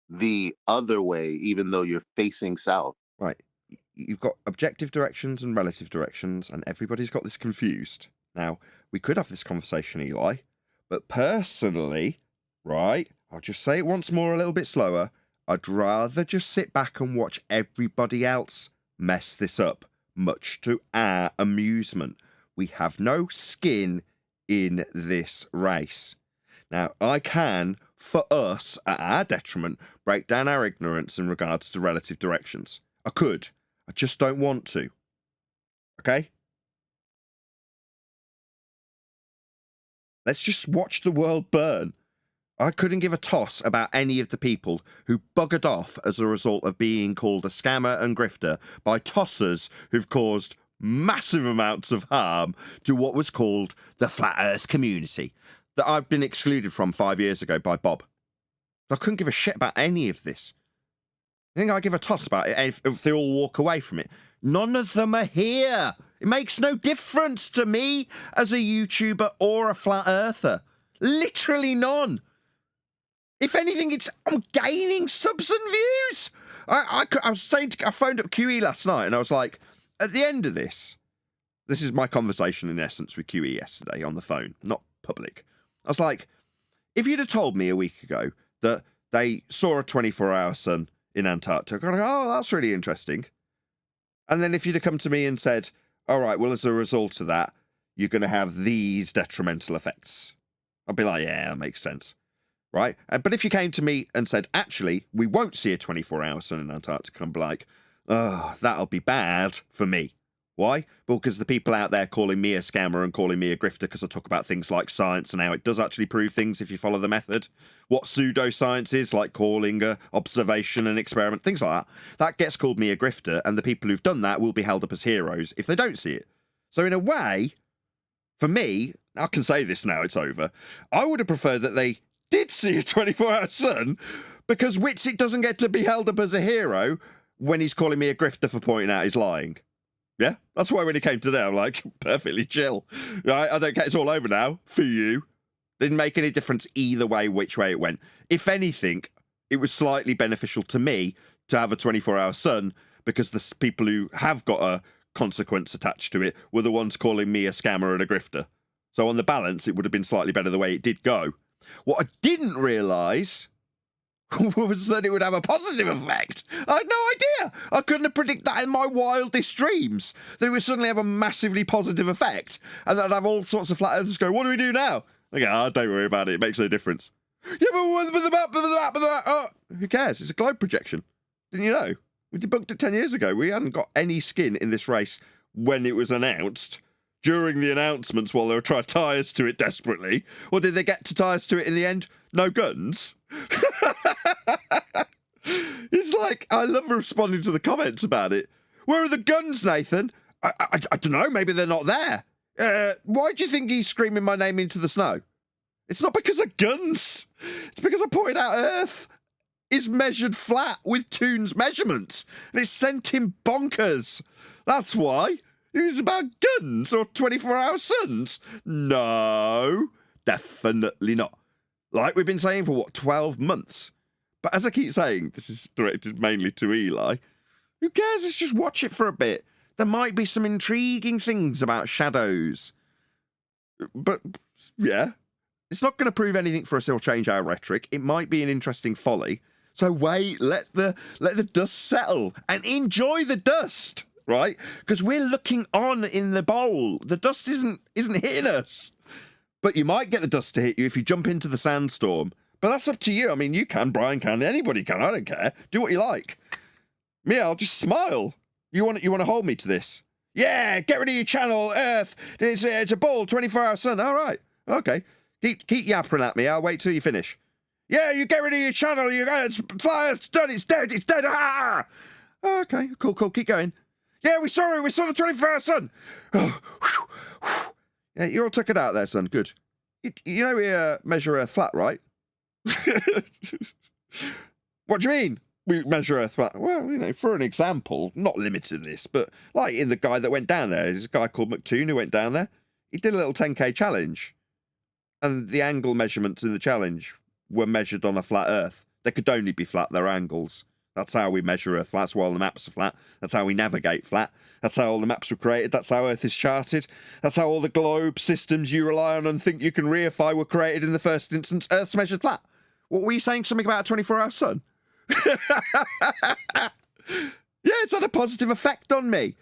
the other way, even though you're facing south. Right. you've got objective directions and relative directions, and everybody's got this confused. Now, we could have this conversation, Eli, but personally, right, I'll just say it once more a little bit slower, I'd rather just sit back and watch everybody else mess this up, much to our amusement. We have no skin in this race. Now, I can, for us, at our detriment, break down our ignorance in regards to relative directions. I could. I just don't want to. Okay? Let's just watch the world burn. I couldn't give a toss about any of the people who buggered off as a result of being called a scammer and grifter by tossers who've caused massive amounts of harm to what was called the Flat Earth community that I've been excluded from 5 years ago by Bob. I couldn't give a shit about any of this. I think I give a toss about it if they all walk away from it. None of them are here. It makes no difference to me as a YouTuber or a flat earther. Literally none. If anything, I'm gaining subs and views. I phoned up QE last night and I was like, at the end of this is my conversation in essence with QE yesterday on the phone, not public. I was like, if you'd have told me a week ago that they saw a 24-hour sun in Antarctica, I'd go, oh, that's really interesting. And then if you'd have come to me and said, all right, well, as a result of that, you're going to have these detrimental effects, I'd be like, yeah, that makes sense. Right? But if you came to me and said, actually, we won't see a 24-hour sun in Antarctica, I'm like, oh, that'll be bad for me. Why? Well, because the people out there calling me a scammer and calling me a grifter because I talk about things like science and how it does actually prove things if you follow the method. What pseudoscience is, like calling a observation and experiment, things like that. That gets called me a grifter, and the people who've done that will be held up as heroes if they don't see it. So in a way, for me, I can say this now, it's over, I would have preferred that they did see a 24-hour sun because Witsit doesn't get to be held up as a hero when he's calling me a grifter for pointing out he's lying. Yeah, that's why when he came today, I'm like, perfectly chill. Right, I don't care, it's all over now for you. Didn't make any difference either way, which way it went. If anything, it was slightly beneficial to me to have a 24-hour sun because the people who have got a consequence attached to it were the ones calling me a scammer and a grifter. So on the balance, it would have been slightly better the way it did go. What I didn't realise was that it would have a positive effect. I had no idea. I couldn't have predicted that in my wildest dreams, that it would suddenly have a massively positive effect, and that I'd have all sorts of flat earthers go, what do we do now? I go, don't worry about it. It makes no difference. Yeah, but the map, who cares? It's a globe projection. Didn't you know? We debunked it 10 years ago. We hadn't got any skin in this race when it was announced. During the announcements while they were trying to tie us to it desperately. Or did they get to tie us to it in the end? No guns? It's like, I love responding to the comments about it. Where are the guns, Nathan? I don't know, maybe they're not there. Why do you think he's screaming my name into the snow? It's not because of guns. It's because I pointed out Earth is measured flat with Toon's measurements. And it sent him bonkers. That's why. It's about guns or 24-hour suns? No, definitely not. Like we've been saying for, 12 months? But as I keep saying, this is directed mainly to Eli. Who cares? Let's just watch it for a bit. There might be some intriguing things about shadows. But, yeah, it's not going to prove anything for us or change our rhetoric. It might be an interesting folly. So wait, let the dust settle and enjoy the dust. Right? Because we're looking on in the bowl. The dust isn't hitting us. But you might get the dust to hit you if you jump into the sandstorm. But that's up to you. I mean, you can, Brian can, anybody can. I don't care. Do what you like. Me, I'll just smile. You want to hold me to this? Yeah, get rid of your channel, Earth. It's a bull, 24-hour sun. All right. Okay. Keep yapping at me. I'll wait till you finish. Yeah, you get rid of your channel. It's fire. It's done. It's dead. It's dead. Ah! Okay. Cool. Keep going. Yeah, we saw it. We saw the 24-hour sun. Oh, whew, whew. Yeah, you all took it out there, son. Good. You know we measure Earth flat, right? What do you mean? We measure Earth flat? Well, you know, for an example, not limited to this, but like in the guy that went down there, there's a guy called McToon who went down there. He did a little 10K challenge. And the angle measurements in the challenge were measured on a flat Earth. They could only be flat, they're angles. That's how we measure Earth flat. That's why all the maps are flat. That's how we navigate flat. That's how all the maps were created. That's how Earth is charted. That's how all the globe systems you rely on and think you can reify were created in the first instance. Earth's measured flat. What were you saying? Something about a 24-hour sun? Yeah, it's had a positive effect on me.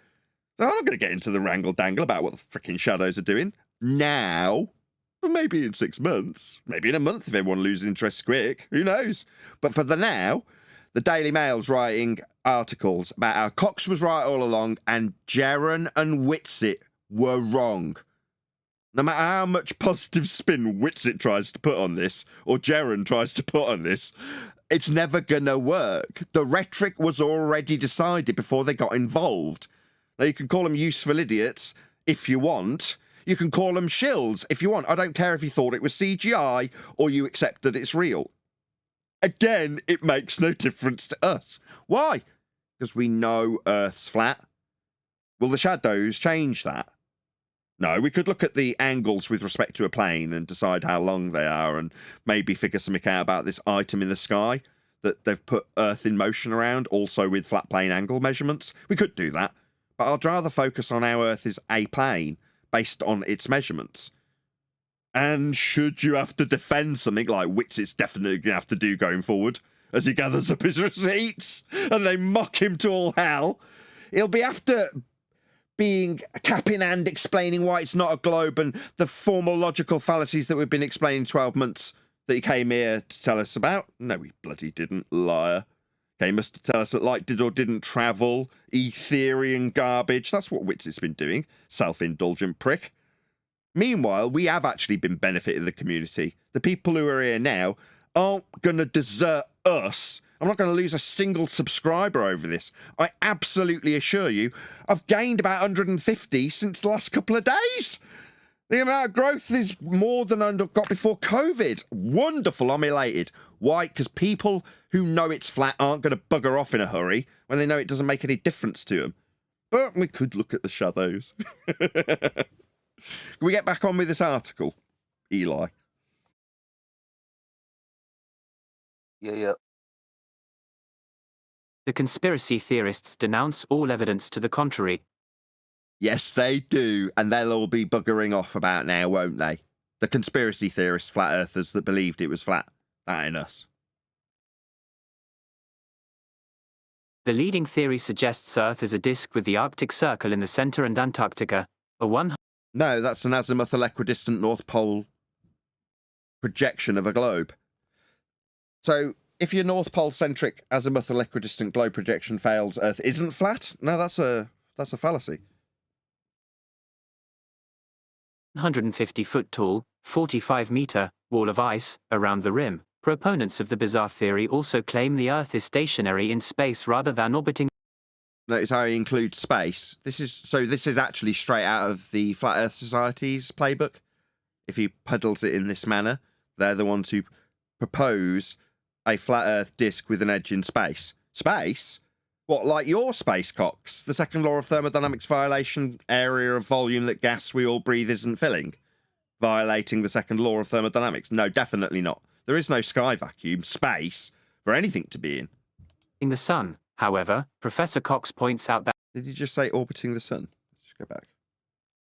So I'm not going to get into the wrangle-dangle about what the freaking shadows are doing now. Well, maybe in 6 months. Maybe in a month if everyone loses interest quick. Who knows? But for the now, the Daily Mail's writing articles about how Cox was right all along and Jaron and Witsit were wrong. No matter how much positive spin Witsit tries to put on this, or Jaron tries to put on this, it's never going to work. The rhetoric was already decided before they got involved. Now, you can call them useful idiots if you want. You can call them shills if you want. I don't care if you thought it was CGI or you accept that it's real. Again, it makes no difference to us. Why? Because we know Earth's flat. Will the shadows change that? No, we could look at the angles with respect to a plane and decide how long they are and maybe figure something out about this item in the sky that they've put Earth in motion around, also with flat plane angle measurements. We could do that, but I'd rather focus on how Earth is a plane based on its measurements. And should you have to defend something like Witsit's definitely going to have to do going forward, as he gathers up his receipts and they mock him to all hell, he'll be after being cap in hand explaining why it's not a globe and the formal logical fallacies that we've been explaining 12 months that he came here to tell us about. No, he bloody didn't, liar. Came us to tell us that Lite did or didn't travel, Ethereum garbage. That's what Witsit's been doing, self-indulgent prick. Meanwhile, we have actually been benefiting the community. The people who are here now aren't going to desert us. I'm not going to lose a single subscriber over this. I absolutely assure you, I've gained about 150 since the last couple of days. The amount of growth is more than I got before COVID. Wonderful, I'm elated. Why? Because people who know it's flat aren't going to bugger off in a hurry when they know it doesn't make any difference to them. But we could look at the shadows. Can we get back on with this article, Eli? Yeah. The conspiracy theorists denounce all evidence to the contrary. Yes, they do, and they'll all be buggering off about now, won't they? The conspiracy theorists, flat earthers that believed it was flat. That ain't us. The leading theory suggests Earth is a disk with the Arctic Circle in the center and Antarctica, a No, that's an azimuthal equidistant North Pole projection of a globe. So, if your North Pole-centric azimuthal equidistant globe projection fails, Earth isn't flat? No, that's a fallacy. 150-foot tall, 45-meter wall of ice around the rim. Proponents of the bizarre theory also claim the Earth is stationary in space rather than orbiting. Notice how he includes space. This is actually straight out of the Flat Earth Society's playbook. If he peddles it in this manner, they're the ones who propose a flat Earth disk with an edge in space. Space? What, like your space, Cox? The second law of thermodynamics violation, area of volume that gas we all breathe isn't filling? Violating the second law of thermodynamics? No, definitely not. There is no sky vacuum, space, for anything to be in. In the sun, however, Professor Cox points out that... Did you just say orbiting the sun? Let's go back.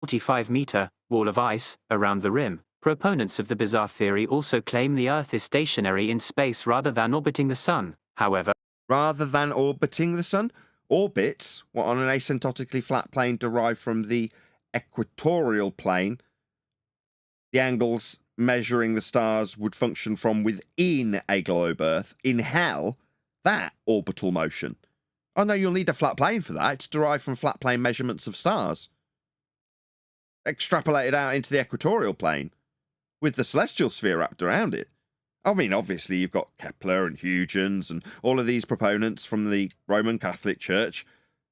45-meter wall of ice around the rim. Proponents of the bizarre theory also claim the Earth is stationary in space rather than orbiting the sun, however. Rather than orbiting the sun? Orbits, what, on an asymptotically flat plane derived from the equatorial plane, the angles measuring the stars would function from within a globe Earth. In hell, that orbital motion. Oh no, you'll need a flat plane for that. It's derived from flat plane measurements of stars. Extrapolated out into the equatorial plane, with the celestial sphere wrapped around it. I mean, obviously, you've got Kepler and Huygens and all of these proponents from the Roman Catholic Church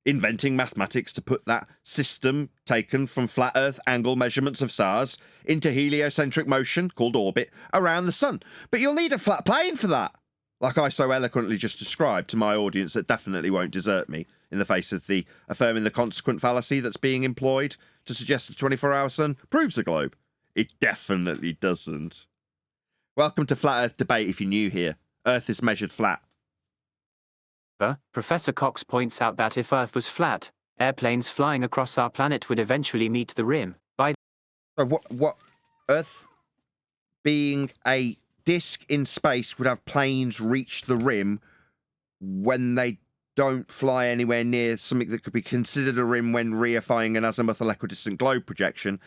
inventing mathematics to put that system taken from flat Earth angle measurements of stars into heliocentric motion, called orbit, around the sun. But you'll need a flat plane for that, like I so eloquently just described to my audience that definitely won't desert me in the face of the affirming the consequent fallacy that's being employed to suggest a 24-hour sun proves a globe. It definitely doesn't. Welcome to Flat Earth Debate if you're new here. Earth is measured flat. Professor Cox points out that if Earth was flat, airplanes flying across our planet would eventually meet the rim. So what Earth being a disk in space would have planes reach the rim when they don't fly anywhere near something that could be considered a rim when reifying an azimuthal equidistant globe projection.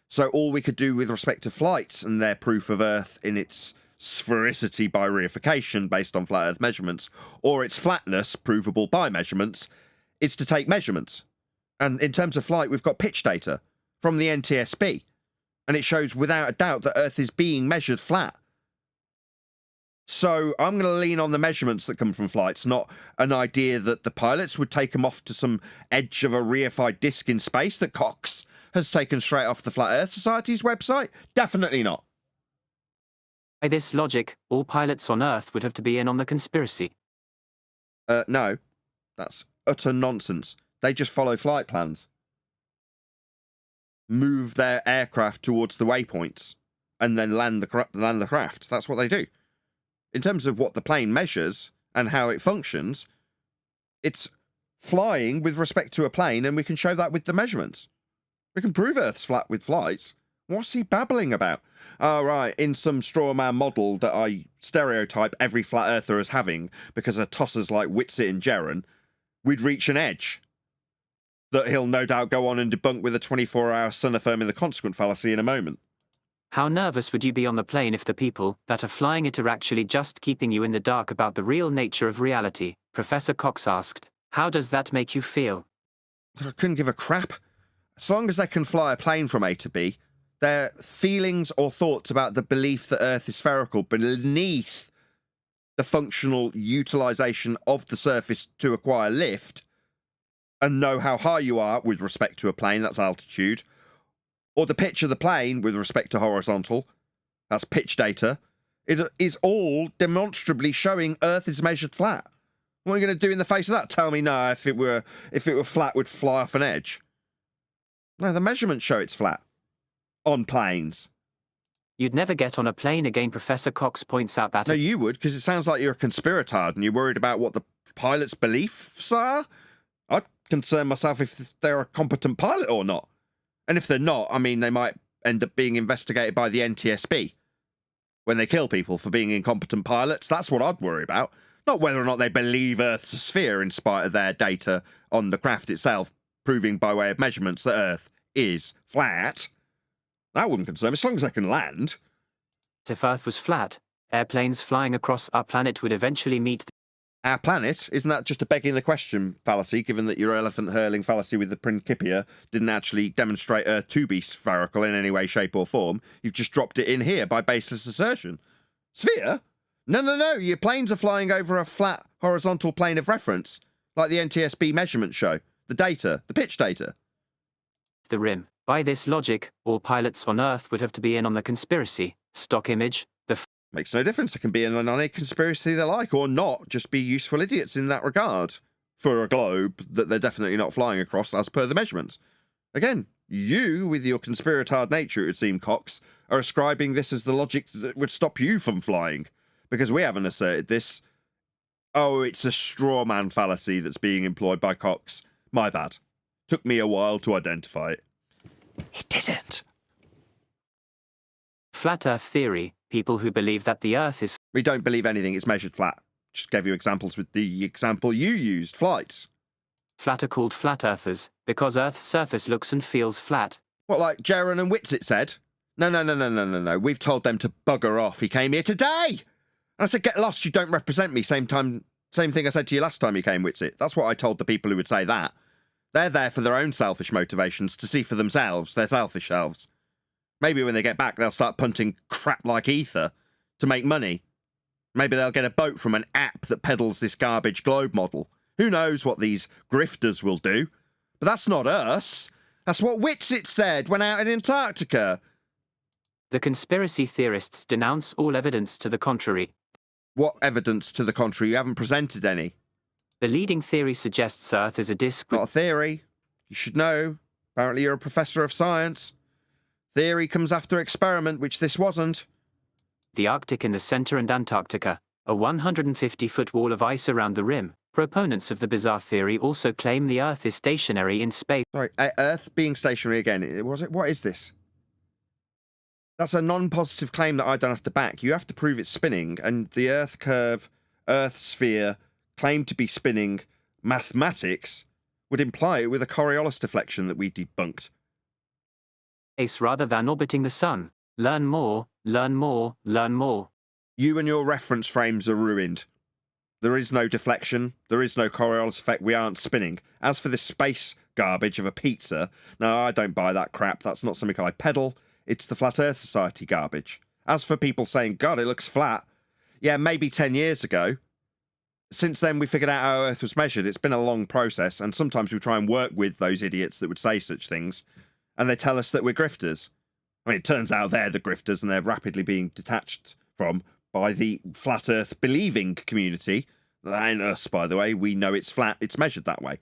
So all we could do with respect to flights and their proof of Earth in its sphericity by reification based on flat Earth measurements, or its flatness provable by measurements, is to take measurements. And in terms of flight, we've got pitch data from the NTSB, and it shows without a doubt that Earth is being measured flat. So I'm going to lean on the measurements that come from flights, not an idea that the pilots would take them off to some edge of a reified disk in space that Cox has taken straight off the Flat Earth Society's website. Definitely not. By this logic, all pilots on Earth would have to be in on the conspiracy. No, that's utter nonsense. They just follow flight plans. Move their aircraft towards the waypoints and then land the craft. That's what they do. In terms of what the plane measures and how it functions, it's flying with respect to a plane, and we can show that with the measurements. We can prove Earth's flat with flights. What's he babbling about? Oh, right, in some straw man model that I stereotype every flat earther as having because of tossers like Witsit and Jeren, we'd reach an edge that he'll no doubt go on and debunk with a 24-hour sun affirming the consequent fallacy in a moment. How nervous would you be on the plane if the people that are flying it are actually just keeping you in the dark about the real nature of reality? Professor Cox asked. How does that make you feel? I couldn't give a crap. As long as they can fly a plane from A to B, their feelings or thoughts about the belief that Earth is spherical beneath the functional utilization of the surface to acquire lift and know how high you are with respect to a plane, that's altitude, or the pitch of the plane with respect to horizontal, that's pitch data, it is all demonstrably showing Earth is measured flat. What are you going to do in the face of that? Tell me no, if it were flat, we'd fly off an edge. No, the measurements show it's flat. On planes. You'd never get on a plane again, Professor Cox points out that... No, you would, because it sounds like you're a conspiratard and you're worried about what the pilot's beliefs are. I'd concern myself if they're a competent pilot or not. And if they're not, I mean, they might end up being investigated by the NTSB when they kill people for being incompetent pilots. That's what I'd worry about. Not whether or not they believe Earth's a sphere in spite of their data on the craft itself, proving by way of measurements that Earth is flat. That wouldn't concern me, as long as they can land. If Earth was flat, airplanes flying across our planet would eventually meet... Our planet? Isn't that just a begging the question fallacy, given that your elephant-hurling fallacy with the Principia didn't actually demonstrate Earth to be spherical in any way, shape or form? You've just dropped it in here by baseless assertion. Sphere? No. Your planes are flying over a flat, horizontal plane of reference, like the NTSB measurements show. The data, the pitch data. The rim. By this logic, all pilots on Earth would have to be in on the conspiracy. Stock image, Makes no difference. They can be in on any conspiracy they like or not, just be useful idiots in that regard. For a globe that they're definitely not flying across as per the measurements. Again, you, with your conspiratard nature, it would seem, Cox, are ascribing this as the logic that would stop you from flying. Because we haven't asserted this. Oh, it's a straw man fallacy that's being employed by Cox. My bad. Took me a while to identify it. It didn't. Flat Earth theory, people who believe that the Earth is... We don't believe anything is measured flat. Just gave you examples with the example you used, flights. Flat are called flat earthers because Earth's surface looks and feels flat. What, like Jeren and Witsit said? No. We've told them to bugger off. He came here today. And I said, get lost, you don't represent me. Same thing I said to you last time you came, Witsit. That's what I told the people who would say that. They're there for their own selfish motivations, to see for themselves, their selfish selves. Maybe when they get back, they'll start punting crap like ether to make money. Maybe they'll get a boat from an app that peddles this garbage globe model. Who knows what these grifters will do? But that's not us. That's what Witsit said when out in Antarctica. The conspiracy theorists denounce all evidence to the contrary. What evidence to the contrary? You haven't presented any. The leading theory suggests Earth is a disk... Not a theory. You should know. Apparently you're a professor of science. Theory comes after experiment, which this wasn't. The Arctic in the center and Antarctica, a 150-foot wall of ice around the rim. Proponents of the bizarre theory also claim the Earth is stationary in space. Sorry, Earth being stationary again. What is this? That's a non-positive claim that I don't have to back. You have to prove it's spinning, and the Earth curve, Earth sphere, claimed to be spinning mathematics would imply it with a Coriolis deflection that we debunked. Rather than orbiting the sun. Learn more, learn more, learn more. You and your reference frames are ruined. There is no deflection. There is no Coriolis effect. We aren't spinning. As for this space garbage of a pizza, no, I don't buy that crap. That's not something I peddle. It's the Flat Earth Society garbage. As for people saying, God, it looks flat. Yeah, maybe 10 years ago. Since then, we figured out how Earth was measured. It's been a long process, and sometimes we try and work with those idiots that would say such things, and they tell us that we're grifters. I mean, it turns out they're the grifters, and they're rapidly being detached from by the Flat Earth believing community. That ain't us, by the way. We know it's flat. It's measured that way.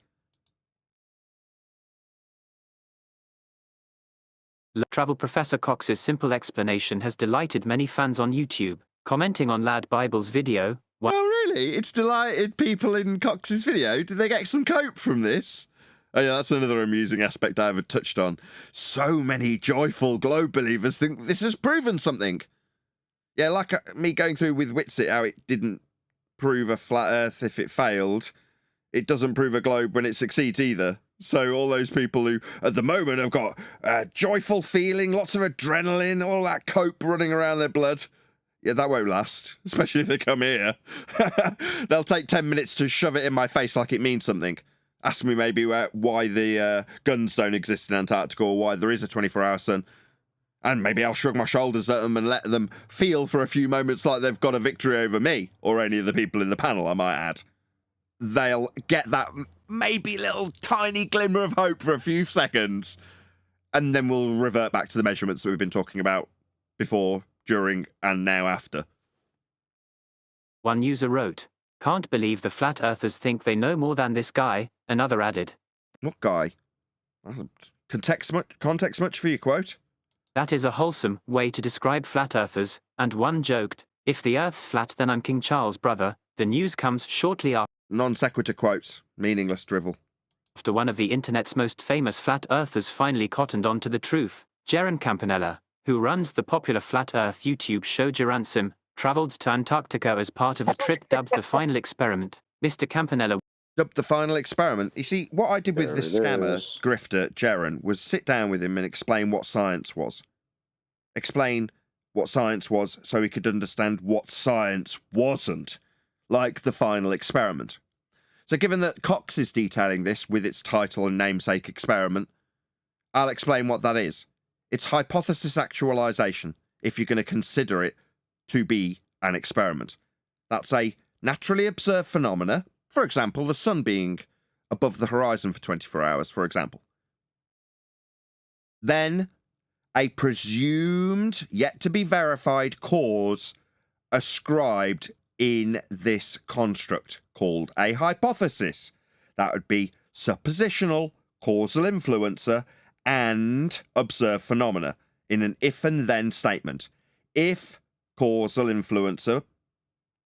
Travel Professor Cox's simple explanation has delighted many fans on YouTube. Commenting on Lad Bible's video. Oh, really? It's delighted people in Cox's video? Did they get some cope from this? Oh, yeah, that's another amusing aspect I haven't touched on. So many joyful globe believers think this has proven something. Yeah, like me going through with Witsit, how it didn't prove a flat Earth if it failed. It doesn't prove a globe when it succeeds either. So all those people who, at the moment, have got a joyful feeling, lots of adrenaline, all that cope running around their blood, yeah, that won't last, especially if they come here. They'll take 10 minutes to shove it in my face like it means something. Ask me maybe why the guns don't exist in Antarctica or why there is a 24-hour sun. And maybe I'll shrug my shoulders at them and let them feel for a few moments like they've got a victory over me, or any of the people in the panel, I might add. They'll get that maybe little tiny glimmer of hope for a few seconds, and then we'll revert back to the measurements that we've been talking about before, during, and now after. One user wrote, "Can't believe the flat earthers think they know more than this guy." Another added, "What guy? Context much for your quote?" "That is a wholesome way to describe flat earthers." And one joked, "If the earth's flat, then I'm King Charles' brother." The news comes shortly after. Non sequitur quotes, meaningless drivel. After one of the internet's most famous flat earthers finally cottoned on to the truth, Jaron Campanella, who runs the popular flat earth YouTube show Geransim, traveled to Antarctica as part of a trip dubbed The Final Experiment. Mr. Campanella dubbed The Final Experiment. You see, what I did with this scammer, grifter, Jaron, was sit down with him and explain what science was. Explain what science was so he could understand what science wasn't, like The Final Experiment. So given that Cox is detailing this with its title and namesake experiment, I'll explain what that is. It's hypothesis actualization, if you're going to consider it to be an experiment. That's a naturally observed phenomena, for example, the sun being above the horizon for 24 hours, for example. Then, a presumed, yet to be verified cause ascribed in this construct called a hypothesis. That would be suppositional, causal influencer, and observed phenomena in an if and then statement. If causal influencer,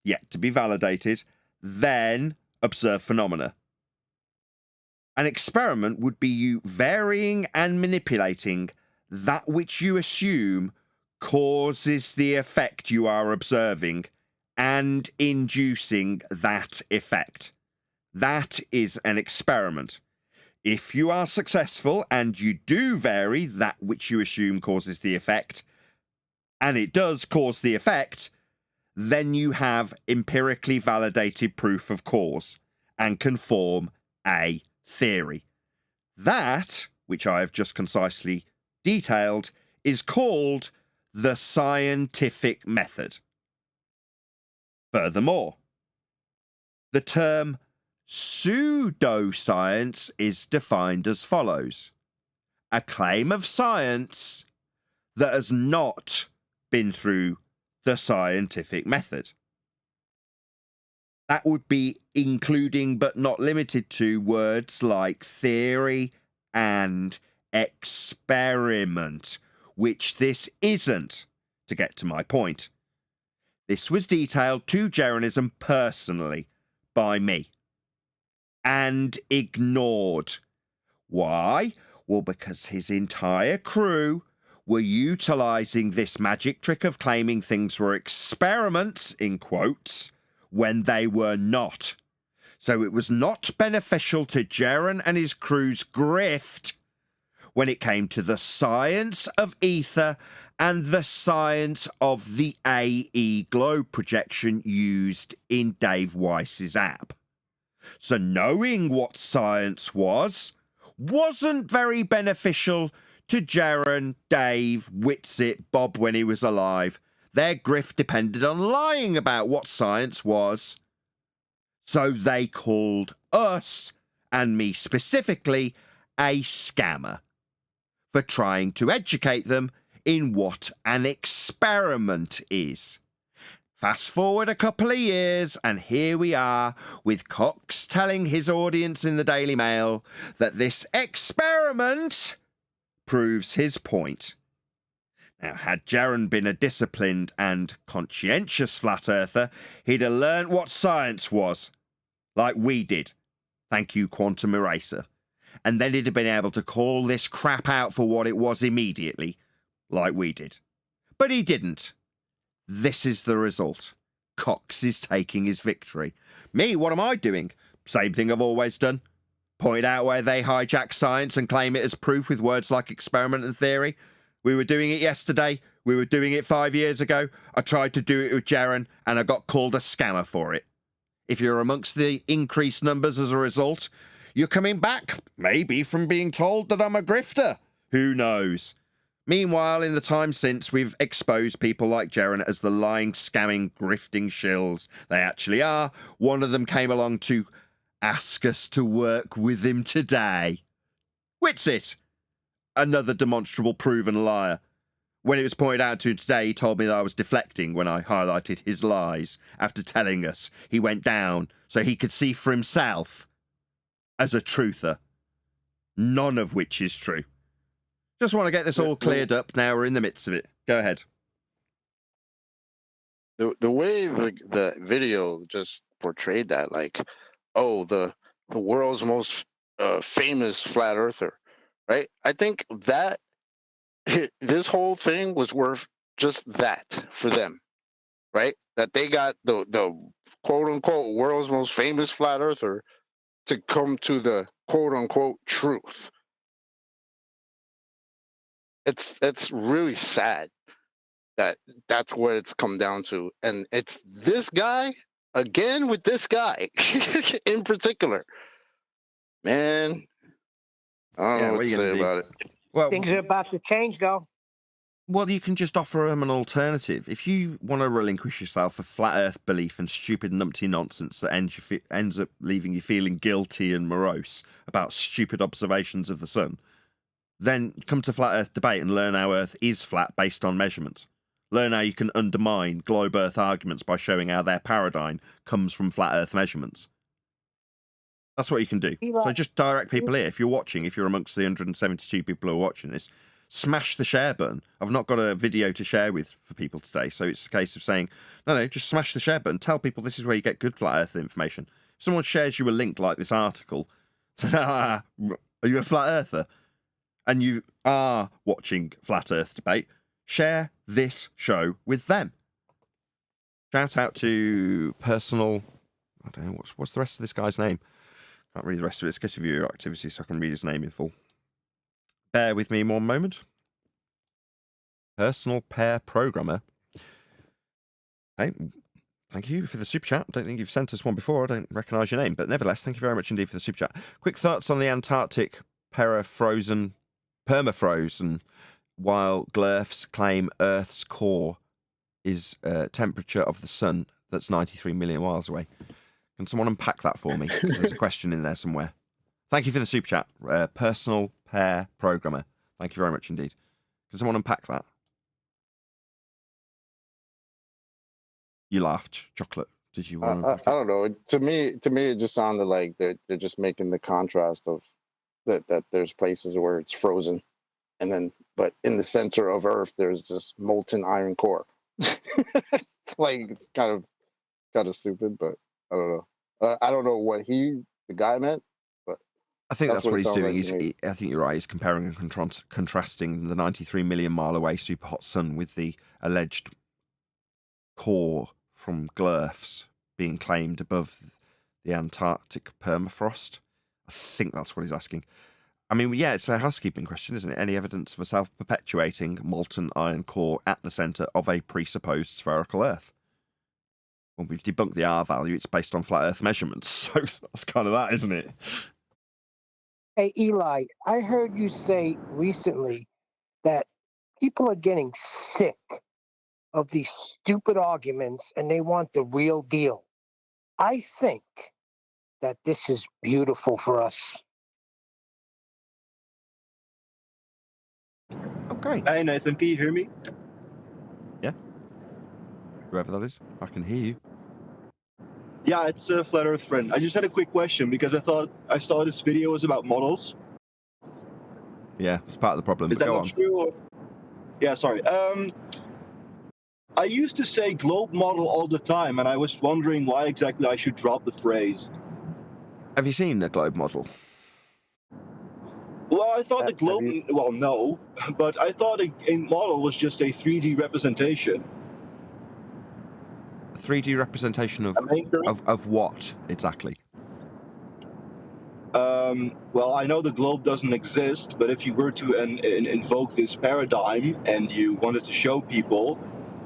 yet to be validated, then observed phenomena. An experiment would be you varying and manipulating that which you assume causes the effect you are observing and inducing that effect. That is an experiment. If you are successful and you do vary that which you assume causes the effect, and it does cause the effect, then you have empirically validated proof of cause and can form a theory. That, which I have just concisely detailed, is called the scientific method. Furthermore, the term pseudoscience is defined as follows: a claim of science that has not been through the scientific method. That would be including but not limited to words like theory and experiment, which this isn't, to get to my point. This was detailed to Jaronism personally by me. and ignored. Why? Well, because his entire crew were utilising this magic trick of claiming things were experiments, in quotes, when they were not. So it was not beneficial to Jaren and his crew's grift when it came to the science of ether and the science of the AE globe projection used in Dave Weiss's app. So knowing what science wasn't very beneficial to Jaren, Dave, Witsit, Bob when he was alive. Their grift depended on lying about what science was. So they called us, and me specifically, a scammer for trying to educate them in what an experiment is. Fast forward a couple of years, and here we are with Cox telling his audience in the Daily Mail that this experiment proves his point. Now, had Jaren been a disciplined and conscientious flat earther, he'd have learnt what science was, like we did. Thank you, Quantum Eraser. And then he'd have been able to call this crap out for what it was immediately, like we did. But he didn't. This is the result. Cox is taking his victory. Me, what am I doing? Same thing I've always done. Point out where they hijack science and claim it as proof with words like experiment and theory. We were doing it yesterday. We were doing it 5 years ago. I tried to do it with Jaren, and I got called a scammer for it. If you're amongst the increased numbers as a result, you're coming back, maybe, from being told that I'm a grifter. Who knows? Meanwhile, in the time since, we've exposed people like Jaren as the lying, scamming, grifting shills they actually are. One of them came along to ask us to work with him today. Witsit! Another demonstrable proven liar. When it was pointed out to him today, he told me that I was deflecting when I highlighted his lies after telling us he went down so he could see for himself as a truther. None of which is true. Just want to get this all cleared up. Now we're in the midst of it. Go ahead. The way the video just portrayed that, like, oh, the world's most famous flat earther, right? I think that this whole thing was worth just that for them, right? That they got the quote unquote world's most famous flat earther to come to the quote unquote truth. It's really sad that that's what it's come down to, and it's this guy again with this guy in particular. Man, I don't know what to say about it. Well, things are about to change, though. Well, you can just offer them an alternative. If you want to relinquish yourself a flat Earth belief and stupid numpty nonsense that ends up leaving you feeling guilty and morose about stupid observations of the sun, then come to Flat Earth Debate and learn how Earth is flat based on measurements. Learn how you can undermine globe Earth arguments by showing how their paradigm comes from flat Earth measurements. That's what you can do. So just direct people here. If you're watching, if you're amongst the 172 people who are watching this, smash the share button. I've not got a video to share with for people today, so it's a case of saying, no, just smash the share button. Tell people this is where you get good flat Earth information. If someone shares you a link like this article, say, are you a flat earther? And you are watching Flat Earth Debate, share this show with them. Shout out to personal... I don't know, what's the rest of this guy's name? Can't read the rest of it. Let's get to view your activity so I can read his name in full. Bear with me one moment. Personal pair programmer. Hey, thank you for the super chat. I don't think you've sent us one before. I don't recognise your name, but nevertheless, thank you very much indeed for the super chat. Quick thoughts on the Antarctic permafrozen while Glurfs claim Earth's core is temperature of the sun that's 93 million miles away. Can someone unpack that for me? Because there's a question in there somewhere. Thank you for the super chat. Personal pair programmer. Thank you very much indeed. Can someone unpack that? You laughed, Chocolate. Did you want to? I don't know. To me, it just sounded like they're just making the contrast of that there's places where it's frozen, and then but in the center of Earth there's this molten iron core. It's like it's kind of stupid, but I don't know. I don't know what he the guy meant. But I think that's what he's doing. Like I think you're right. He's comparing and contrasting the 93 million mile away superhot sun with the alleged core from Glurfs being claimed above the Antarctic permafrost. I think that's what he's asking. I mean, yeah, it's a housekeeping question, isn't it? Any evidence of a self-perpetuating molten iron core at the centre of a presupposed spherical Earth? Well, we've debunked the R value. It's based on flat Earth measurements, so that's kind of that, isn't it? Hey, Eli, I heard you say recently that people are getting sick of these stupid arguments and they want the real deal. I think that this is beautiful for us. Okay. Hey, Nathan, can you hear me? Yeah. Whoever that is, I can hear you. Yeah, it's a Flat Earth friend. I just had a quick question because I saw this video was about models. Yeah, it's part of the problem. Is that Go not on. true? Or... Yeah, sorry. I used to say globe model all the time, and I was wondering why exactly I should drop the phrase. Have you seen the globe model? Well, I thought the globe... Well, no. But I thought a model was just a 3D representation. A 3D representation of what, exactly? Well, I know the globe doesn't exist, but if you were to invoke this paradigm and you wanted to show people...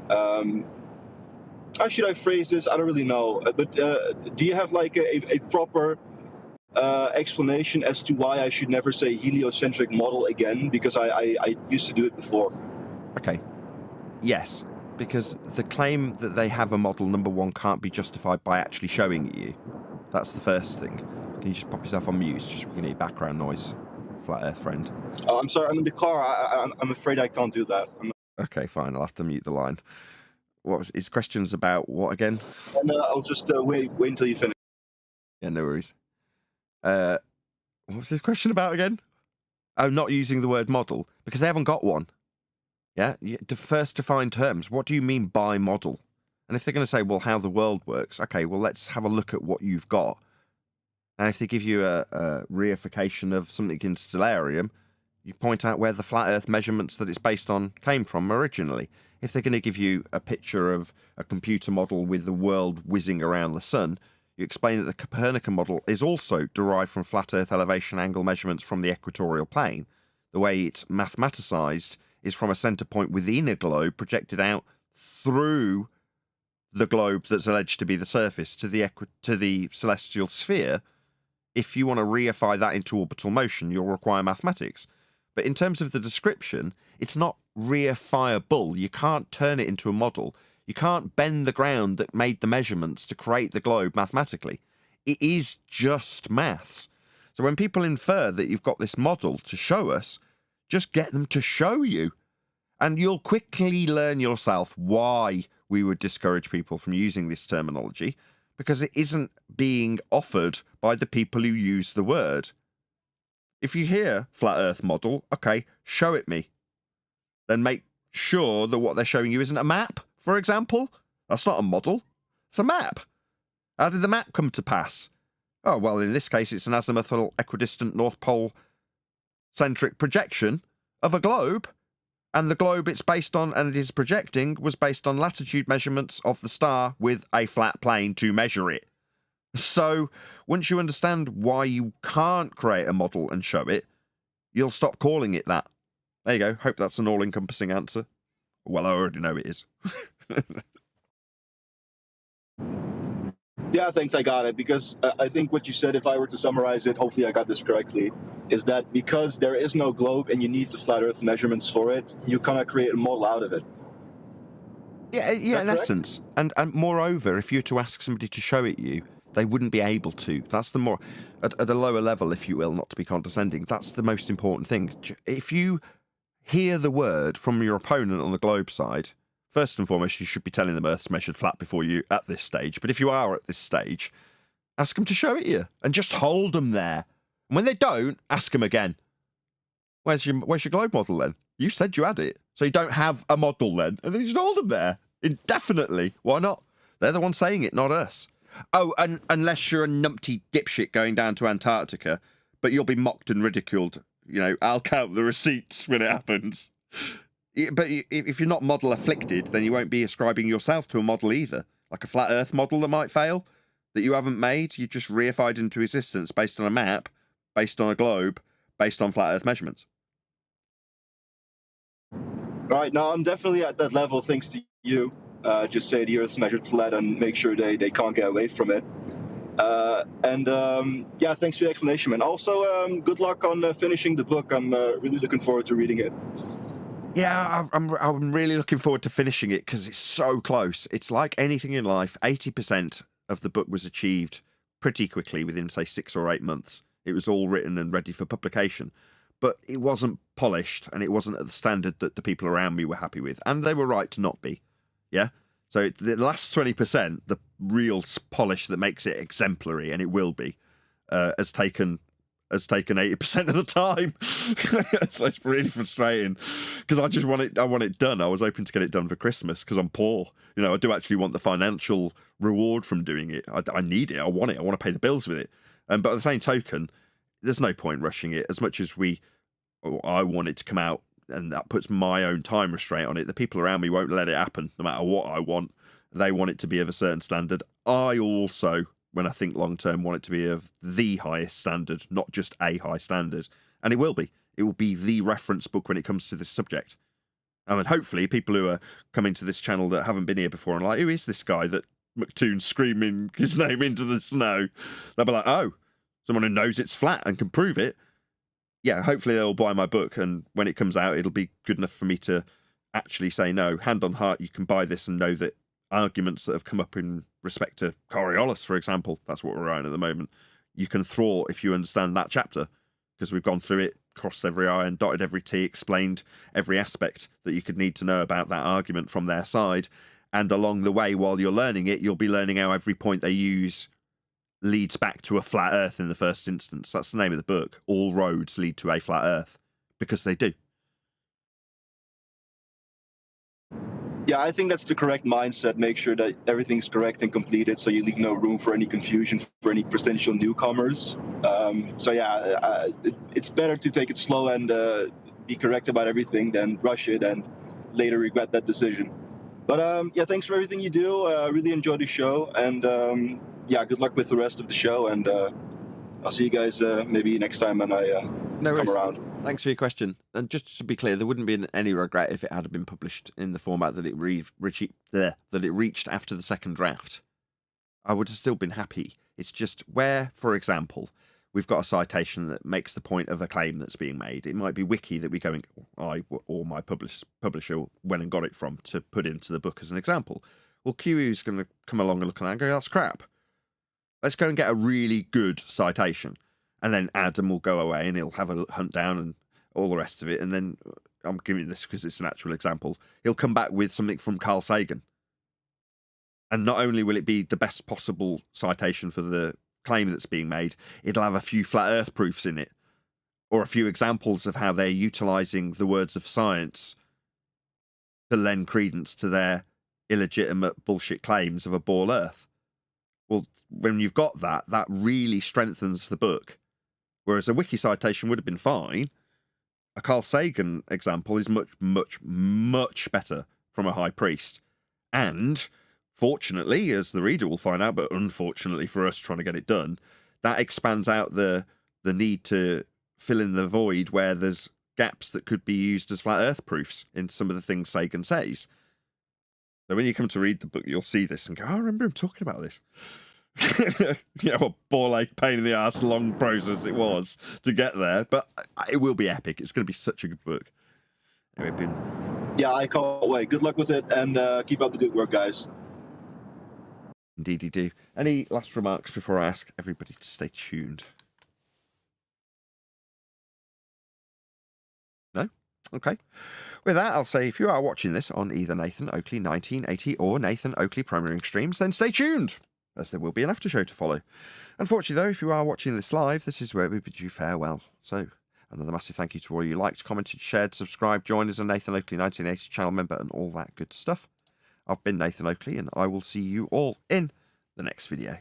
how should I phrase this? I don't really know. But do you have like a proper explanation as to why I should never say heliocentric model again? Because I used to do it before. Okay. Yes, because the claim that they have a model, number one, can't be justified by actually showing it you. That's the first thing. Can you just pop yourself on mute? Just we can hear background noise. Flat Earth friend. Oh, I'm sorry. I'm in the car. I'm afraid I can't do that. Okay, fine. I'll have to mute the line. What was his questions about? What again? And I'll just wait until you finish. Yeah, no worries. What was this question about again? Oh, not using the word model because they haven't got one. Yeah, to first define terms. What do you mean by model? And if they're going to say, well, how the world works, okay, well, let's have a look at what you've got. And if they give you a reification of something in Stellarium, you point out where the flat Earth measurements that it's based on came from originally. If they're going to give you a picture of a computer model with the world whizzing around the sun, you explain that the Copernican model is also derived from flat Earth elevation angle measurements from the equatorial plane. The way it's mathematicized is from a center point within a globe projected out through the globe that's alleged to be the surface to the celestial sphere. If you want to reify that into orbital motion, you'll require mathematics. But in terms of the description, it's not reifiable. You can't turn it into a model. You can't bend the ground that made the measurements to create the globe mathematically. It is just maths. So when people infer that you've got this model to show us, just get them to show you. And you'll quickly learn yourself why we would discourage people from using this terminology, because it isn't being offered by the people who use the word. If you hear flat Earth model, okay, show it me. Then make sure that what they're showing you isn't a map, for example. That's not a model. It's a map. How did the map come to pass? Oh, well, in this case, it's an azimuthal equidistant North Pole centric projection of a globe. And the globe it's based on and it is projecting was based on latitude measurements of the star with a flat plane to measure it. So once you understand why you can't create a model and show it, you'll stop calling it that. There you go. Hope that's an all-encompassing answer. Well, I already know it is. Yeah, thanks, I got it. Because I think what you said, if I were to summarize it, hopefully I got this correctly, is that because there is no globe and you need the flat Earth measurements for it, you cannot create a model out of it. Yeah, in essence. And moreover, if you were to ask somebody to show it you, they wouldn't be able to. That's the more, at a lower level, if you will, not to be condescending, that's the most important thing. If you hear the word from your opponent on the globe side, first and foremost, you should be telling them Earth's measured flat before you at this stage. But if you are at this stage, ask them to show it you and just hold them there. And when they don't, ask them again. Where's your globe model then? You said you had it, so you don't have a model then. And then you just hold them there indefinitely. Why not? They're the ones saying it, not us. Oh, and unless you're a numpty dipshit going down to Antarctica, but you'll be mocked and ridiculed. You know, I'll count the receipts when it happens. But if you're not model afflicted, then you won't be ascribing yourself to a model either. Like a flat Earth model that might fail, that you haven't made, you just reified into existence based on a map, based on a globe, based on flat Earth measurements. Right, now I'm definitely at that level thanks to you. Just say the Earth's measured flat and make sure they can't get away from it. Yeah, thanks for the explanation, man. Also, good luck on finishing the book. I'm really looking forward to reading it. Yeah, I'm really looking forward to finishing it because it's so close. It's like anything in life, 80% of the book was achieved pretty quickly within, say, 6 or 8 months. It was all written and ready for publication. But it wasn't polished and it wasn't at the standard that the people around me were happy with. And they were right to not be. Yeah? So the last 20%, the real polish that makes it exemplary, and it will be, has taken 80% of the time. So it's really frustrating because I want it done. I was hoping to get it done for Christmas because I'm poor. You know, I do actually want the financial reward from doing it. I need it. I want it. I want to pay the bills with it. But at the same token, there's no point rushing it. As much as I want it to come out, and that puts my own time restraint on it. The people around me won't let it happen, no matter what I want. They want it to be of a certain standard. I also, when I think long term, want it to be of the highest standard, not just a high standard. And it will be. It will be the reference book when it comes to this subject. And hopefully people who are coming to this channel that haven't been here before and like, who is this guy that McToon's screaming his name into the snow? They'll be like, oh, someone who knows it's flat and can prove it. Yeah, hopefully they'll buy my book, and when it comes out, it'll be good enough for me to actually say, no, hand on heart, you can buy this and know that arguments that have come up in respect to Coriolis, for example, that's what we're on at the moment, you can thwart if you understand that chapter, because we've gone through it, crossed every I and dotted every T, explained every aspect that you could need to know about that argument from their side, and along the way, while you're learning it, you'll be learning how every point they use leads back to a flat Earth in the first instance. That's the name of the book. All roads lead to a flat Earth, because they do. Yeah, I think that's the correct mindset. Make sure that everything's correct and completed so you leave no room for any confusion for any potential newcomers. It's better to take it slow and be correct about everything than rush it and later regret that decision. But thanks for everything you do. Really enjoyed the show, and good luck with the rest of the show, and I'll see you guys maybe next time when I come around. Thanks for your question. And just to be clear, there wouldn't be any regret if it had been published in the format that it reached after the second draft. I would have still been happy. It's just where, for example, we've got a citation that makes the point of a claim that's being made. It might be Wiki that I or my publisher went and got it from to put into the book as an example. Well, QE's going to come along and look at that and go, that's crap. Let's go and get a really good citation. And then Adam will go away and he'll have a hunt down and all the rest of it. And then, I'm giving this because it's an actual example, he'll come back with something from Carl Sagan. And not only will it be the best possible citation for the claim that's being made, it'll have a few flat earth proofs in it, or a few examples of how they're utilising the words of science to lend credence to their illegitimate bullshit claims of a ball earth. Well, when you've got that, that really strengthens the book. Whereas a wiki citation would have been fine. A Carl Sagan example is much, much, much better from a high priest. And fortunately, as the reader will find out, but unfortunately for us trying to get it done, that expands out the need to fill in the void where there's gaps that could be used as flat earth proofs in some of the things Sagan says. So when you come to read the book, you'll see this and go, oh, I remember him talking about this. What ball ache, pain in the ass, long process it was to get there. But it will be epic. It's going to be such a good book. Anyway, yeah, I can't wait. Good luck with it, and keep up the good work, guys. Indeed you do. Any last remarks before I ask everybody to stay tuned? No? Okay. With that, I'll say if you are watching this on either Nathan Oakley 1980 or Nathan Oakley Premiering Streams, then stay tuned, as there will be an after show to follow. Unfortunately, though, if you are watching this live, this is where we bid you farewell. So, another massive thank you to all you liked, commented, shared, subscribed, joined as a Nathan Oakley 1980 channel member, and all that good stuff. I've been Nathan Oakley, and I will see you all in the next video.